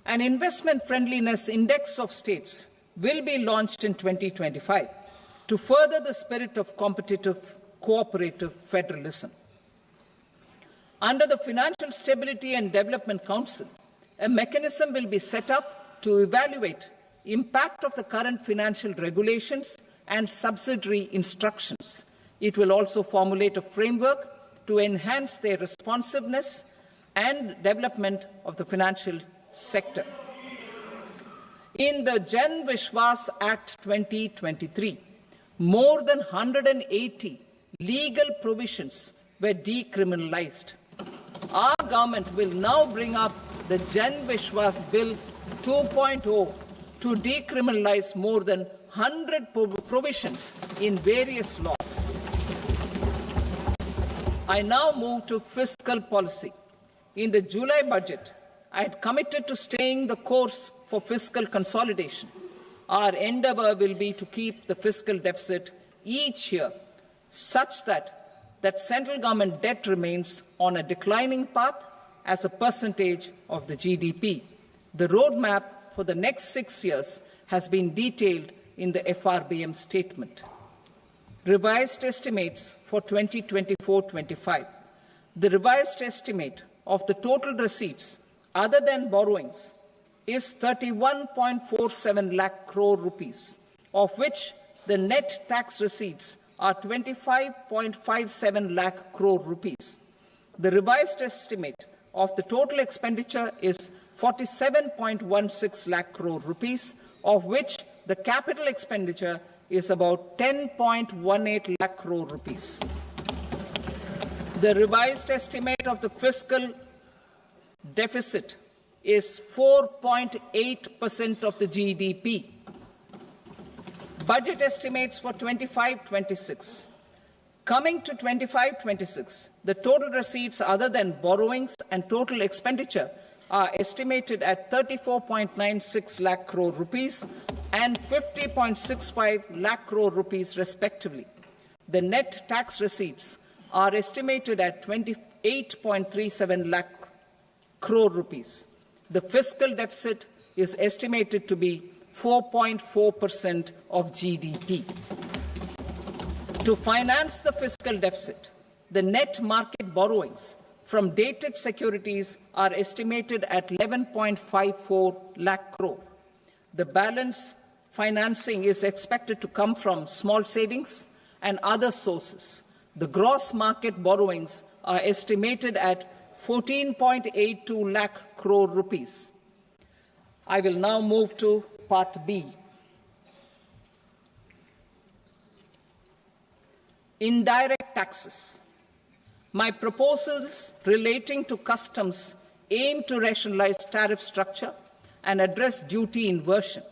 An investment friendliness index of states will be launched in 2025 to further the spirit of competitive, cooperative federalism. Under the Financial Stability and Development Council, a mechanism will be set up to evaluate impact of the current financial regulations and subsidiary instructions. It will also formulate a framework to enhance their responsiveness and development of the financial sector. In the Jan Vishwas Act 2023, more than 180 legal provisions were decriminalized. Our government will now bring up the Jan Vishwas Bill 2.0 to decriminalize more than 100 provisions in various laws. I now move to fiscal policy. In the July budget, I had committed to staying the course for fiscal consolidation. Our endeavour will be to keep the fiscal deficit each year such that central government debt remains on a declining path as a percentage of the GDP. The roadmap for the next 6 years has been detailed in the FRBM statement. Revised estimates for 2024-25. The revised estimate of the total receipts other than borrowings is 31.47 lakh crore rupees, of which the net tax receipts are 25.57 lakh crore rupees. The revised estimate of the total expenditure is 47.16 lakh crore rupees, of which the capital expenditure is about 10.18 lakh crore rupees. The revised estimate of the fiscal deficit is 4.8% of the GDP. Budget estimates for 25-26. Coming to 25-26, the total receipts other than borrowings and total expenditure are estimated at 34.96 lakh crore rupees and 50.65 lakh crore rupees respectively. The net tax receipts are estimated at 28 8.37 lakh crore rupees. The fiscal deficit is estimated to be 4.4% of GDP. To finance the fiscal deficit, the net market borrowings from dated securities are estimated at 11.54 lakh crore. The balance financing is expected to come from small savings and other sources. The gross market borrowings are estimated at 14.82 lakh crore rupees. I will now move to Part B. Indirect taxes. My proposals relating to customs aim to rationalize tariff structure and address duty inversion.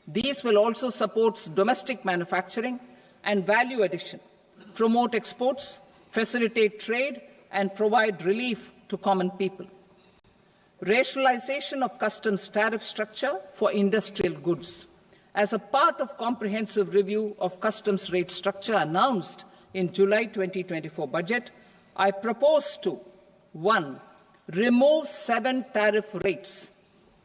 These will also support domestic manufacturing and value addition, promote exports, facilitate trade, and provide relief to common people. Rationalization of customs tariff structure for industrial goods. As a part of comprehensive review of customs rate structure announced in July 2024 budget, I propose to 1. Remove 7 tariff rates.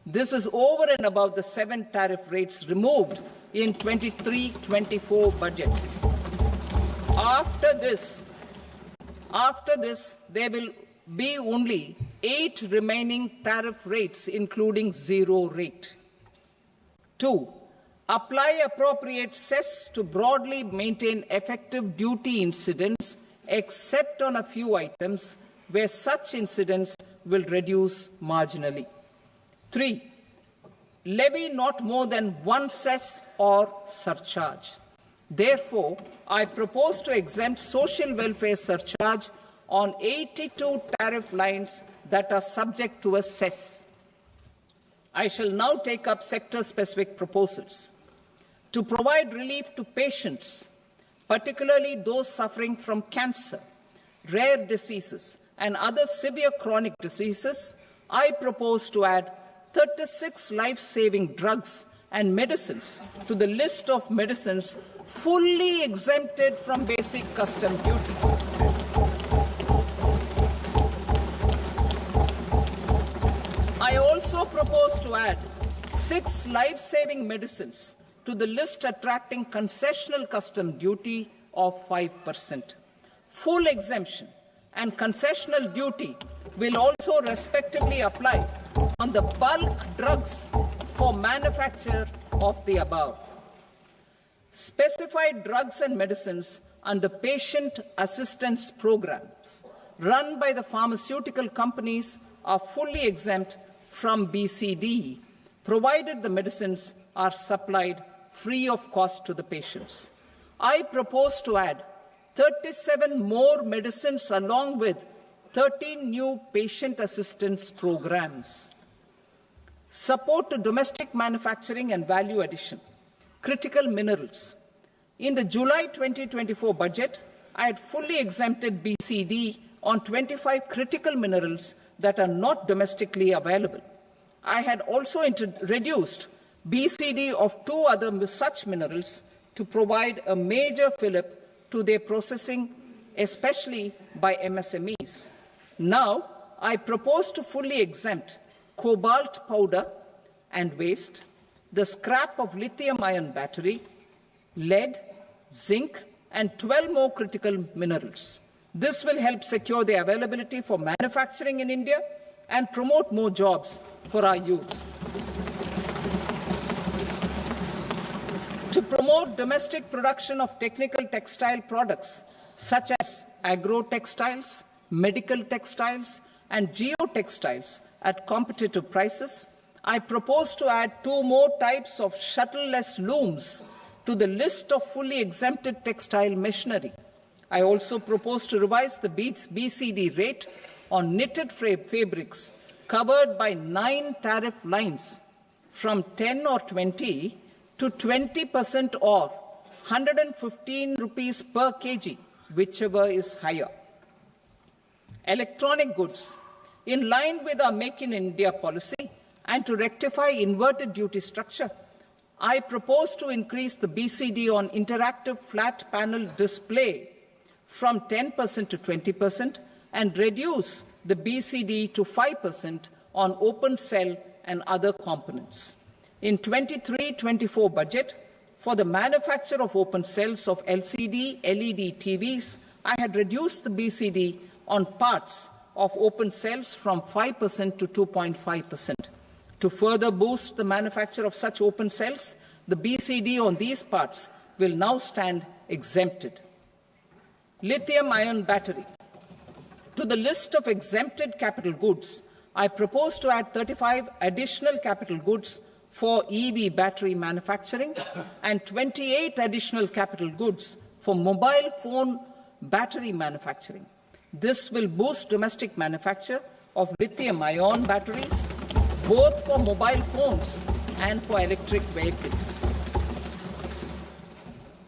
This is over and above the 7 tariff rates removed in 23-24 budget. After this, there will be only 8 remaining tariff rates, including 0 rate. 2. Apply appropriate cess to broadly maintain effective duty incidence, except on a few items where such incidence will reduce marginally. 3. Levy not more than 1 cess or surcharge. Therefore, I propose to exempt social welfare surcharge on 82 tariff lines that are subject to a cess. I shall now take up sector-specific proposals. To provide relief to patients, particularly those suffering from cancer, rare diseases, and other severe chronic diseases, I propose to add 36 life-saving drugs and medicines to the list of medicines fully exempted from basic custom duty. I also propose to add 6 life-saving medicines to the list attracting concessional custom duty of 5%. Full exemption and concessional duty will also respectively apply on the bulk drugs for manufacture of the above. Specified drugs and medicines under patient assistance programs run by the pharmaceutical companies are fully exempt from BCD, provided the medicines are supplied free of cost to the patients. I propose to add 37 more medicines along with 13 new patient assistance programs. Support to domestic manufacturing and value addition. Critical minerals. In the July 2024 budget, I had fully exempted BCD on 25 critical minerals that are not domestically available. I had also reduced BCD of 2 other such minerals to provide a major fillip to their processing, especially by MSMEs. Now, I propose to fully exempt cobalt powder and waste, the scrap of lithium-ion battery, lead, zinc, and 12 more critical minerals. This will help secure their availability for manufacturing in India and promote more jobs for our youth. To promote domestic production of technical textile products such as agro-textiles, medical textiles, and geotextiles at competitive prices, I propose to add 2 more types of shuttle-less looms to the list of fully exempted textile machinery. I also propose to revise the BCD rate on knitted fabrics covered by 9 tariff lines from 10 or 20 to 20% or 115 rupees per kg, whichever is higher. Electronic goods. In line with our Make in India policy and to rectify inverted duty structure, I propose to increase the BCD on interactive flat panel display from 10% to 20% and reduce the BCD to 5% on open cell and other components. In 23-24 budget, for the manufacture of open cells of LCD, LED TVs, I had reduced the BCD on parts of open cells from 5% to 2.5%. To further boost the manufacture of such open cells, the BCD on these parts will now stand exempted. Lithium-ion battery. To the list of exempted capital goods, I propose to add 35 additional capital goods for EV battery manufacturing and 28 additional capital goods for mobile phone battery manufacturing. This will boost domestic manufacture of lithium-ion batteries, both for mobile phones and for electric vehicles.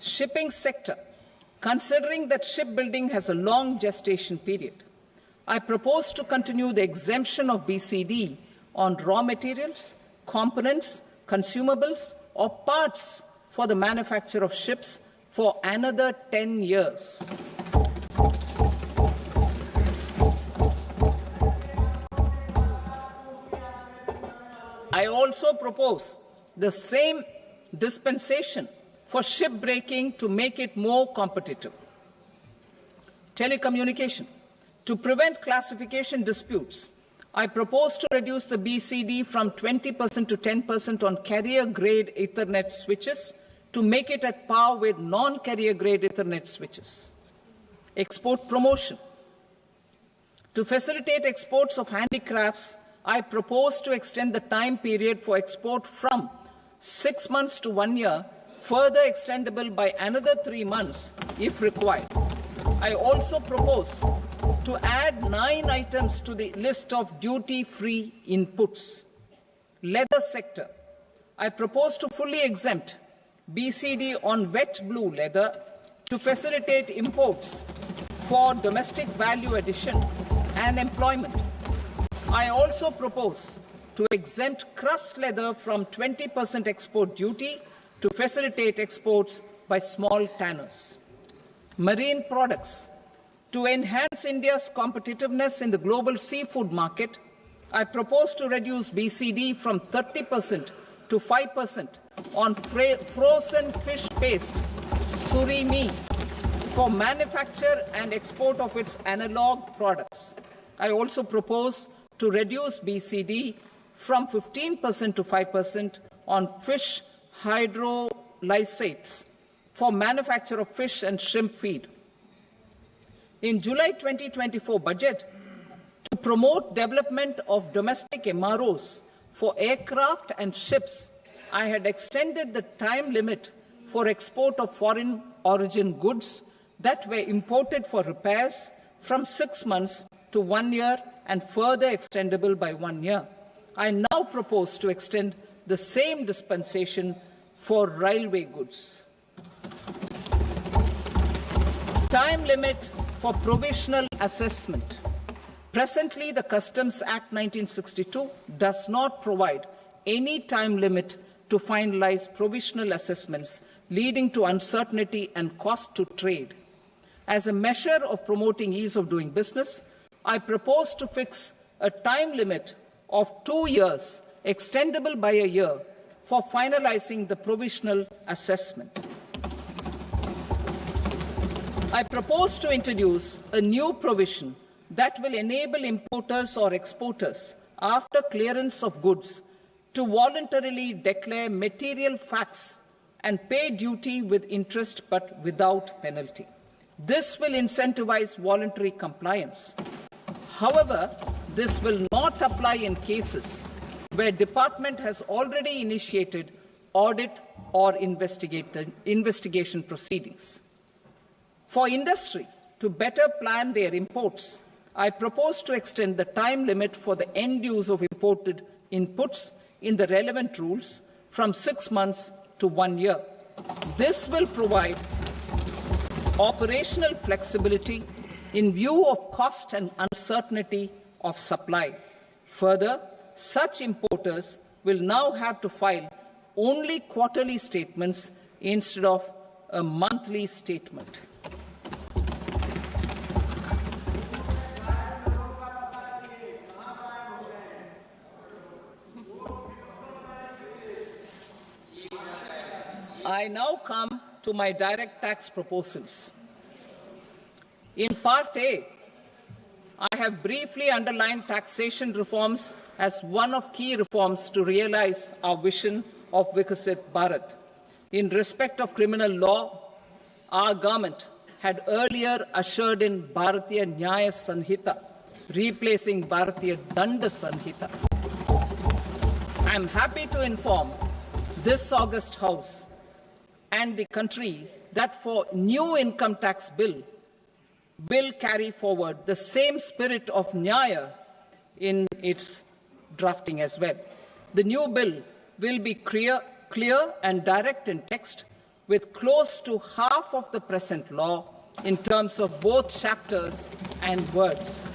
Shipping sector. Considering that shipbuilding has a long gestation period, I propose to continue the exemption of BCD on raw materials, components, consumables, or parts for the manufacture of ships for another 10 years. I also propose the same dispensation for shipbreaking to make it more competitive. Telecommunication. To prevent classification disputes, I propose to reduce the BCD from 20% to 10% on carrier-grade Ethernet switches to make it at par with non-carrier-grade Ethernet switches. Export promotion. To facilitate exports of handicrafts, I propose to extend the time period for export from 6 months to 1 year, further extendable by another 3 months if required. I also propose to add 9 items to the list of duty-free inputs. Leather sector. I propose to fully exempt BCD on wet blue leather to facilitate imports for domestic value addition and employment. I also propose to exempt crust leather from 20% export duty to facilitate exports by small tanners. Marine products. To enhance India's competitiveness in the global seafood market, I propose to reduce BCD from 30% to 5% on frozen fish paste, surimi, for manufacture and export of its analog products. I also propose to reduce BCD from 15% to 5% on fish hydrolysates for manufacture of fish and shrimp feed. In July 2024 budget, to promote development of domestic MROs for aircraft and ships, I had extended the time limit for export of foreign origin goods that were imported for repairs from 6 months to 1 year and further extendable by 1 year. I now propose to extend the same dispensation for railway goods. Time limit for provisional assessment. Presently, the Customs Act 1962 does not provide any time limit to finalize provisional assessments, leading to uncertainty and cost to trade. As a measure of promoting ease of doing business, I propose to fix a time limit of 2 years, extendable by a year, for finalizing the provisional assessment. I propose to introduce a new provision that will enable importers or exporters, after clearance of goods, to voluntarily declare material facts and pay duty with interest but without penalty. This will incentivize voluntary compliance. However, this will not apply in cases where department has already initiated audit or investigation proceedings. For industry to better plan their imports, I propose to extend the time limit for the end use of imported inputs in the relevant rules from 6 months to 1 year. This will provide operational flexibility in view of cost and uncertainty of supply. Further, such importers will now have to file only quarterly statements instead of a monthly statement. I now come to my direct tax proposals. In Part A, I have briefly underlined taxation reforms as one of key reforms to realize our vision of Vikasit Bharat. In respect of criminal law, our government had earlier ushered in Bharatiya Nyaya Sanhita, replacing Bharatiya Danda Sanhita. I am happy to inform this august House and the country that for new income tax bill will carry forward the same spirit of Nyaya in its drafting as well. The new bill will be clear and direct in text, with close to half of the present law in terms of both chapters and words.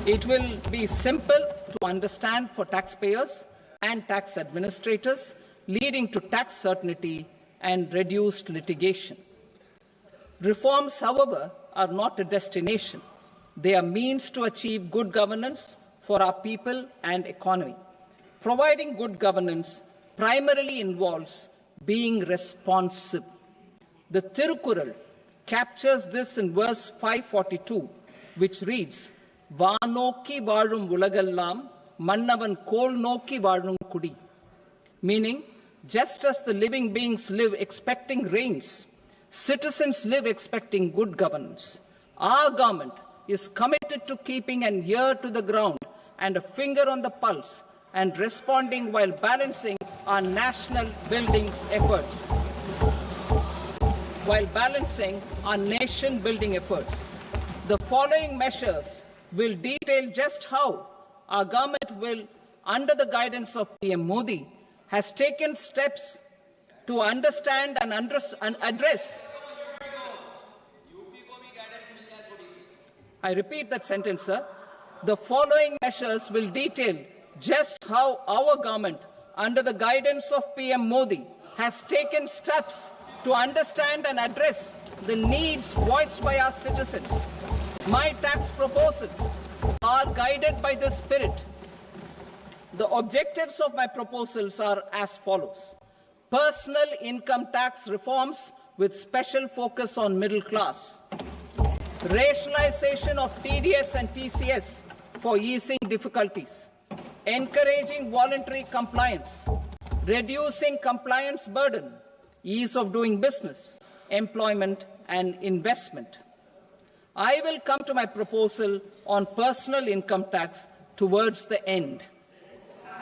It will be simple to understand for taxpayers and tax administrators, leading to tax certainty and reduced litigation. Reforms, however, are not a destination. They are means to achieve good governance for our people and economy. Providing good governance primarily involves being responsive. The Tirukural captures this in verse 542, which reads, "Vaanokki vaazhum ulagallam, mannavan kol nokki vaazhum kudi," meaning, just as the living beings live expecting rains, citizens live expecting good governance. Our government is committed to keeping an ear to the ground and a finger on the pulse and responding while balancing our national building efforts. The following measures will detail just how our government will, under the guidance of PM Modi, has taken steps to understand and address. I repeat that sentence, sir. The following measures will detail just how our government, under the guidance of PM Modi, has taken steps to understand and address the needs voiced by our citizens. My tax proposals are guided by this spirit. The objectives of my proposals are as follows. Personal income tax reforms with special focus on middle class. Rationalization of TDS and TCS for easing difficulties. Encouraging voluntary compliance. Reducing compliance burden. Ease of doing business, employment and investment. I will come to my proposal on personal income tax towards the end.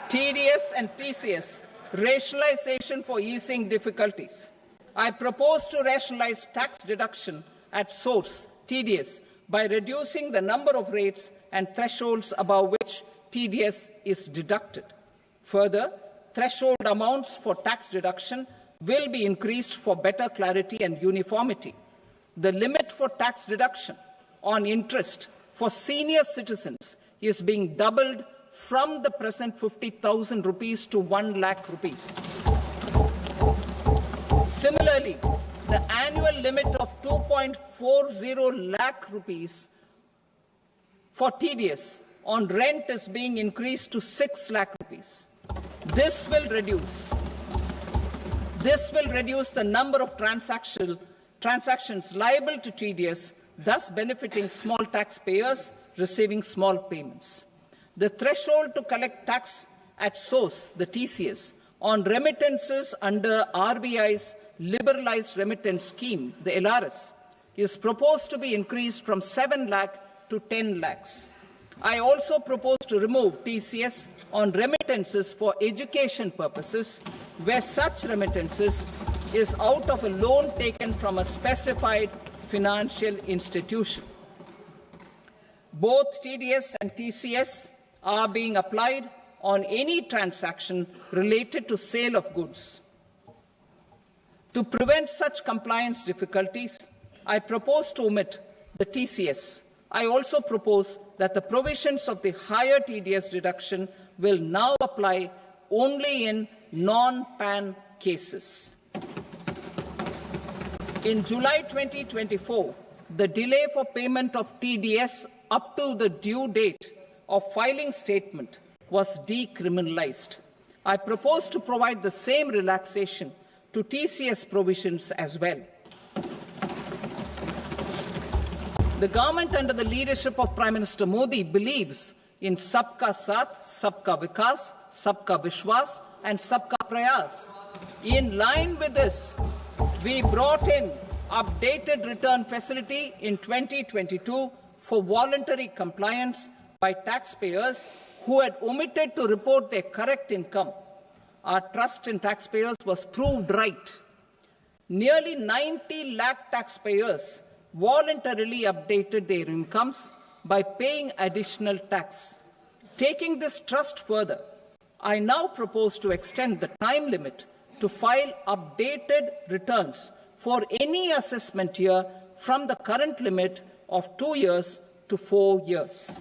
TDS and TCS, rationalization for easing difficulties. I propose to rationalize tax deduction at source, TDS, by reducing the number of rates and thresholds above which TDS is deducted. Further, threshold amounts for tax deduction will be increased for better clarity and uniformity. The limit for tax deduction on interest for senior citizens is being doubled from the present 50,000 rupees to 1 lakh rupees. Similarly, the annual limit of 2.40 lakh rupees for TDS on rent is being increased to 6 lakh rupees. This will reduce the number of transactions liable to TDS, thus benefiting small taxpayers receiving small payments. The threshold to collect tax at source, the TCS, on remittances under RBI's liberalized remittance scheme, the LRS, is proposed to be increased from 7 lakh to 10 lakhs. I also propose to remove TCS on remittances for education purposes, where such remittances is out of a loan taken from a specified financial institution. Both TDS and TCS are being applied on any transaction related to sale of goods. To prevent such compliance difficulties, I propose to omit the TCS. I also propose that the provisions of the higher TDS deduction will now apply only in non-PAN cases. In July 2024, the delay for payment of TDS up to the due date of filing statement was decriminalized. I propose to provide the same relaxation to to TCS provisions as well. The government under the leadership of Prime Minister Modi believes in Sabka Saath, Sabka Vikas, Sabka Vishwas and Sabka Prayas. In line with this, we brought in updated return facility in 2022 for voluntary compliance by taxpayers who had omitted to report their correct income. Our trust in taxpayers was proved right. Nearly 90 lakh taxpayers voluntarily updated their incomes by paying additional tax. Taking this trust further, I now propose to extend the time limit to file updated returns for any assessment year from the current limit of 2 years to 4 years.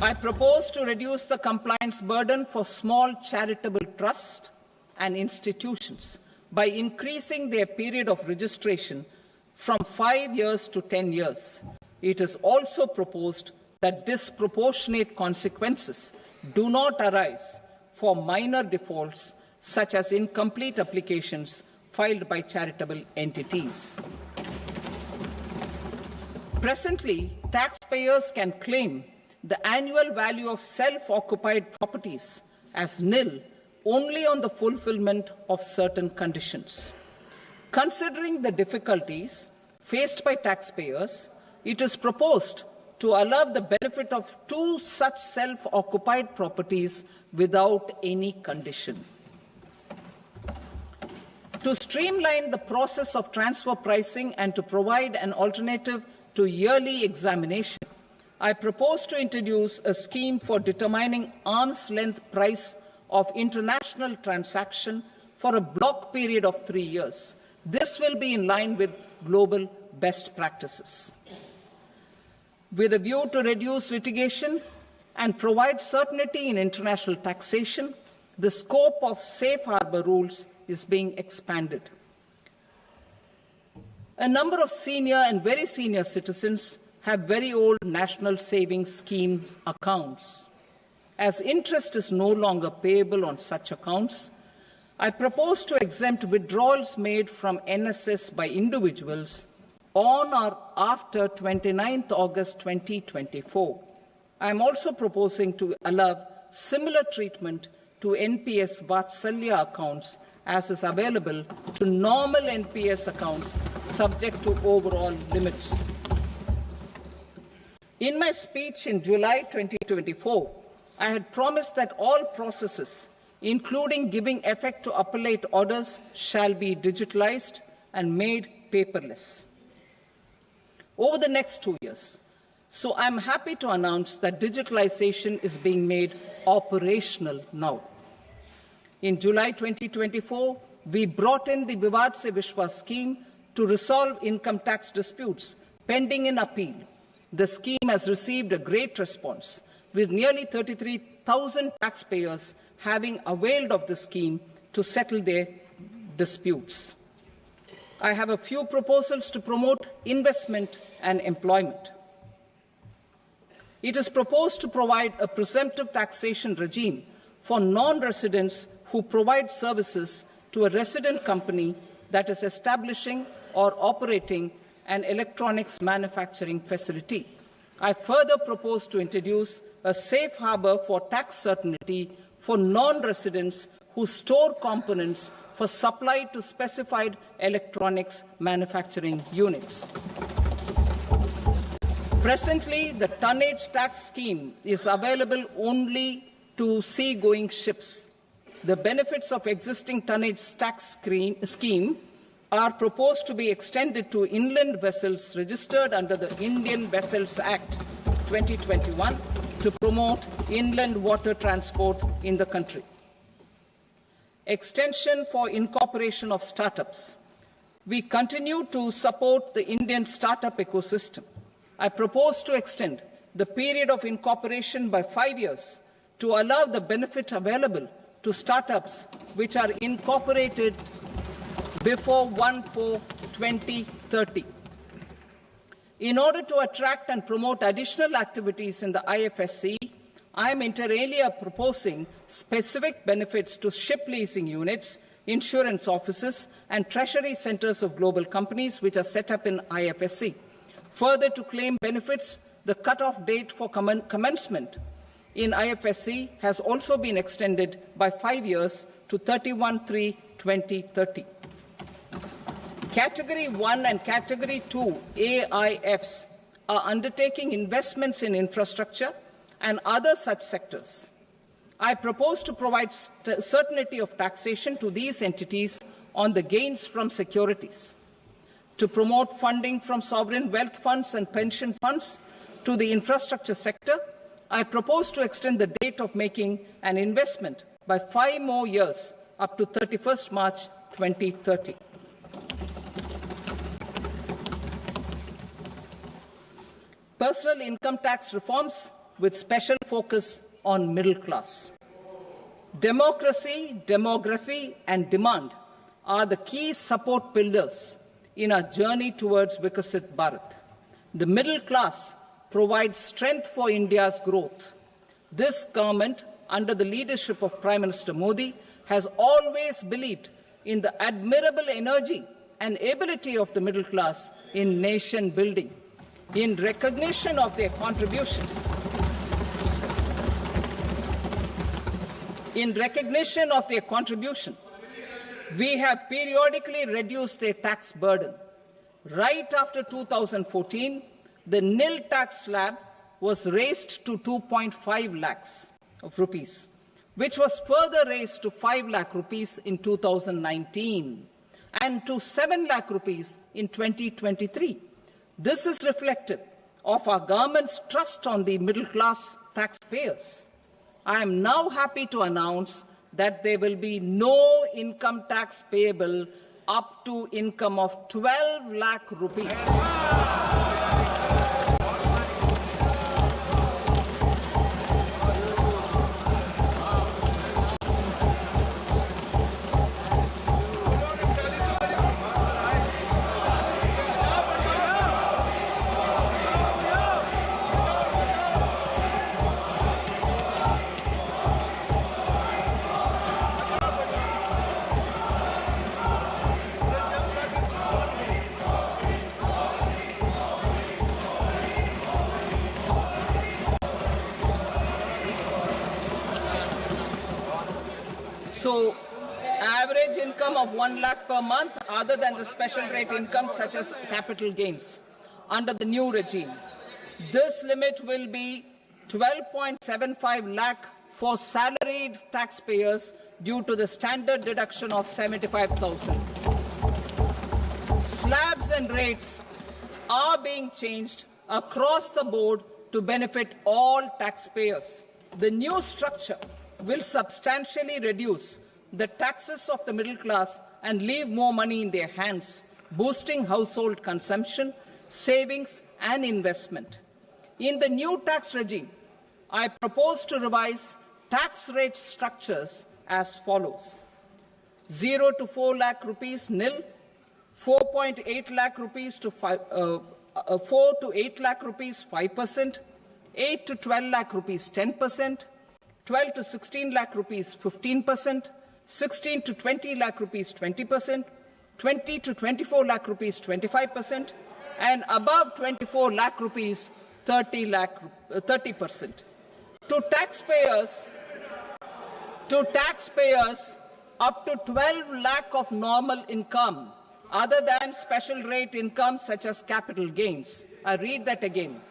I propose to reduce the compliance burden for small charitable trusts and institutions by increasing their period of registration from 5 years to 10 years. It is also proposed that disproportionate consequences do not arise for minor defaults such as incomplete applications filed by charitable entities. Presently, taxpayers can claim the annual value of self-occupied properties as nil only on the fulfillment of certain conditions. Considering the difficulties faced by taxpayers, it is proposed to allow the benefit of 2 such self-occupied properties without any condition. To streamline the process of transfer pricing and to provide an alternative to yearly examination, I propose to introduce a scheme for determining arm's length price of international transaction for a block period of 3 years. This will be in line with global best practices. With a view to reduce litigation and provide certainty in international taxation, the scope of safe harbor rules is being expanded. A number of senior and very senior citizens have very old national savings schemes accounts. As interest is no longer payable on such accounts, I propose to exempt withdrawals made from NSS by individuals on or after 29th August 2024. I am also proposing to allow similar treatment to NPS Vatsalya accounts as is available to normal NPS accounts subject to overall limits. In my speech in July 2024, I had promised that all processes, including giving effect to appellate orders, shall be digitalized and made paperless over the next 2 years. So I'm happy to announce that digitalization is being made operational now. In July 2024, we brought in the Vivad Se Vishwas scheme to resolve income tax disputes pending in appeal. The scheme has received a great response, with nearly 33,000 taxpayers having availed of the scheme to settle their disputes. I have a few proposals to promote investment and employment. It is proposed to provide a presumptive taxation regime for non-residents who provide services to a resident company that is establishing or operating an electronics manufacturing facility. I further propose to introduce a safe harbor for tax certainty for non-residents who store components for supply to specified electronics manufacturing units. Presently, the tonnage tax scheme is available only to sea-going ships. The benefits of existing tonnage tax scheme are proposed to be extended to inland vessels registered under the Indian Vessels Act 2021 to promote inland water transport in the country. Extension for incorporation of startups. We continue to support the Indian startup ecosystem. I propose to extend the period of incorporation by 5 years to allow the benefit available to startups which are incorporated before 1/4/2030. In order to attract and promote additional activities in the IFSC, I am inter alia proposing specific benefits to ship leasing units, insurance offices, and treasury centers of global companies which are set up in IFSC. Further, to claim benefits, the cut-off date for commencement in IFSC has also been extended by 5 years to 31/3/2030. Category 1 and Category 2 AIFs are undertaking investments in infrastructure and other such sectors. I propose to provide certainty of taxation to these entities on the gains from securities, to promote funding from sovereign wealth funds and pension funds to the infrastructure sector. I propose to extend the date of making an investment by 5 more years up to 31st March 2030. Personal income tax reforms with special focus on middle class. Democracy, demography, and demand are the key support pillars in our journey towards Vikasit Bharat. The middle class provides strength for India's growth. This government, under the leadership of Prime Minister Modi, has always believed in the admirable energy and ability of the middle class in nation building. In recognition of their contribution, we have periodically reduced their tax burden. Right after 2014, the nil tax slab was raised to 2.5 lakhs of rupees, which was further raised to 5 lakh rupees in 2019 and to 7 lakh rupees in 2023. This is reflective of our government's trust on the middle-class taxpayers. I am now happy to announce that there will be no income tax payable up to income of 12 lakh rupees. So, average income of 1 lakh per month, other than the special rate income such as capital gains, under the new regime. This limit will be 12.75 lakh for salaried taxpayers due to the standard deduction of 75,000. Slabs and rates are being changed across the board to benefit all taxpayers. The new structure will substantially reduce the taxes of the middle class and leave more money in their hands, boosting household consumption, savings, and investment. In the new tax regime, I propose to revise tax rate structures as follows: 0 to 4 lakh rupees nil, 4.8 lakh rupees to 4 to 8 lakh rupees 5%, 8 to 12 lakh rupees 10%, 12 to 16 lakh rupees 15%, 16 to 20 lakh rupees 20%, 20 to 24 lakh rupees 25%, and above 24 lakh rupees 30%. To taxpayers up to 12 lakh of normal income, other than special rate income such as capital gains. I read that again.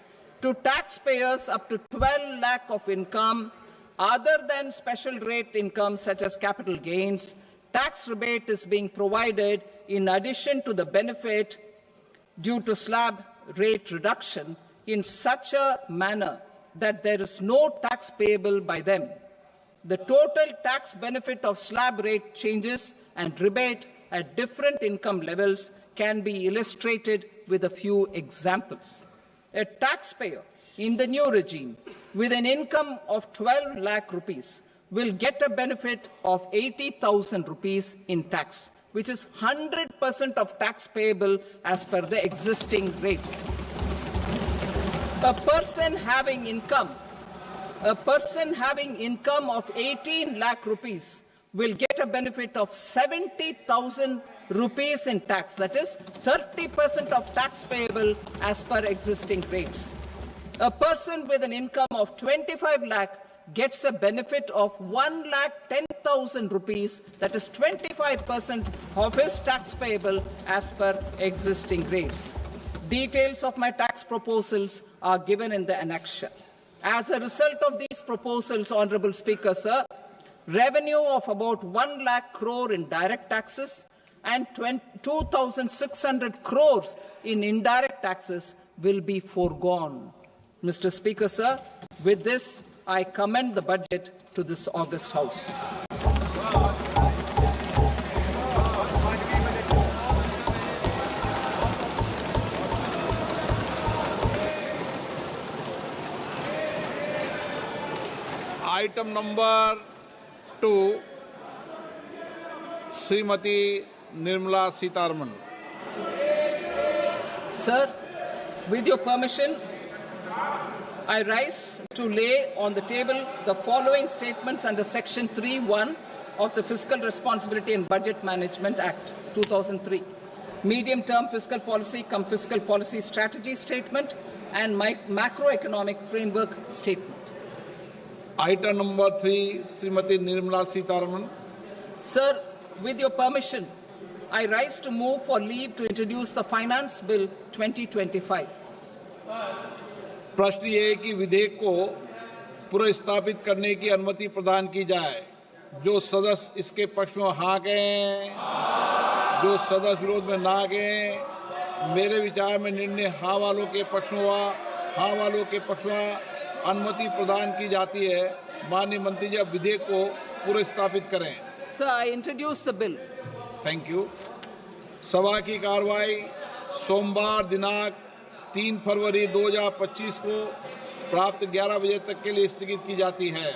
To taxpayers up to 12 lakh of income, other than special rate income such as capital gains, tax rebate is being provided in addition to the benefit due to slab rate reduction in such a manner that there is no tax payable by them. The total tax benefit of slab rate changes and rebate at different income levels can be illustrated with a few examples. A taxpayer in the new regime with an income of 12 lakh rupees will get a benefit of 80,000 rupees in tax, which is 100% of tax payable as per the existing rates. A person having income A person having income of 18 lakh rupees will get a benefit of 70,000 rupees in tax. That is 30% of tax payable as per existing rates. A person with an income of 25 lakh gets a benefit of 1,10,000 rupees, that is 25% of his tax payable as per existing rates. Details of my tax proposals are given in the annexure. As a result of these proposals, Honourable Speaker, sir, revenue of about 1 lakh crore in direct taxes and 2,600 crores in indirect taxes will be foregone. Mr. Speaker, sir, with this, I commend the budget to this august House. Item number 2, Srimati Nirmala Sitharaman. Sir, with your permission, I rise to lay on the table the following statements under Section 3(1) of the Fiscal Responsibility and Budget Management Act 2003. Medium-term fiscal policy cum fiscal policy strategy statement and macroeconomic framework statement. Item number 3, Srimati Nirmala Sitharaman. Sir, with your permission, I rise to move for leave to introduce the Finance Bill 2025. प्रश्न ये है कि विधेयक को पुनर्स्थापित करने की अनुमति प्रदान की जाए। जो सदस्य इसके पक्ष में हाँ कहें, जो सदस्य विरोध में ना कहें। मेरे विचार में निर्णय हाँ वालों के पक्ष में हुआ, हाँ वालों के पक्ष में अनुमति प्रदान की जाती है। माननीय मंत्री जी, अब विधेयक को पुनर्स्थापित करें। Sir, I introduce the bill. Thank you. सभा की कार्रवाई सोमवार दिनांक 3 फरवरी 2025 को प्राप्त 11 बजे तक के लिए स्थगित की जाती है।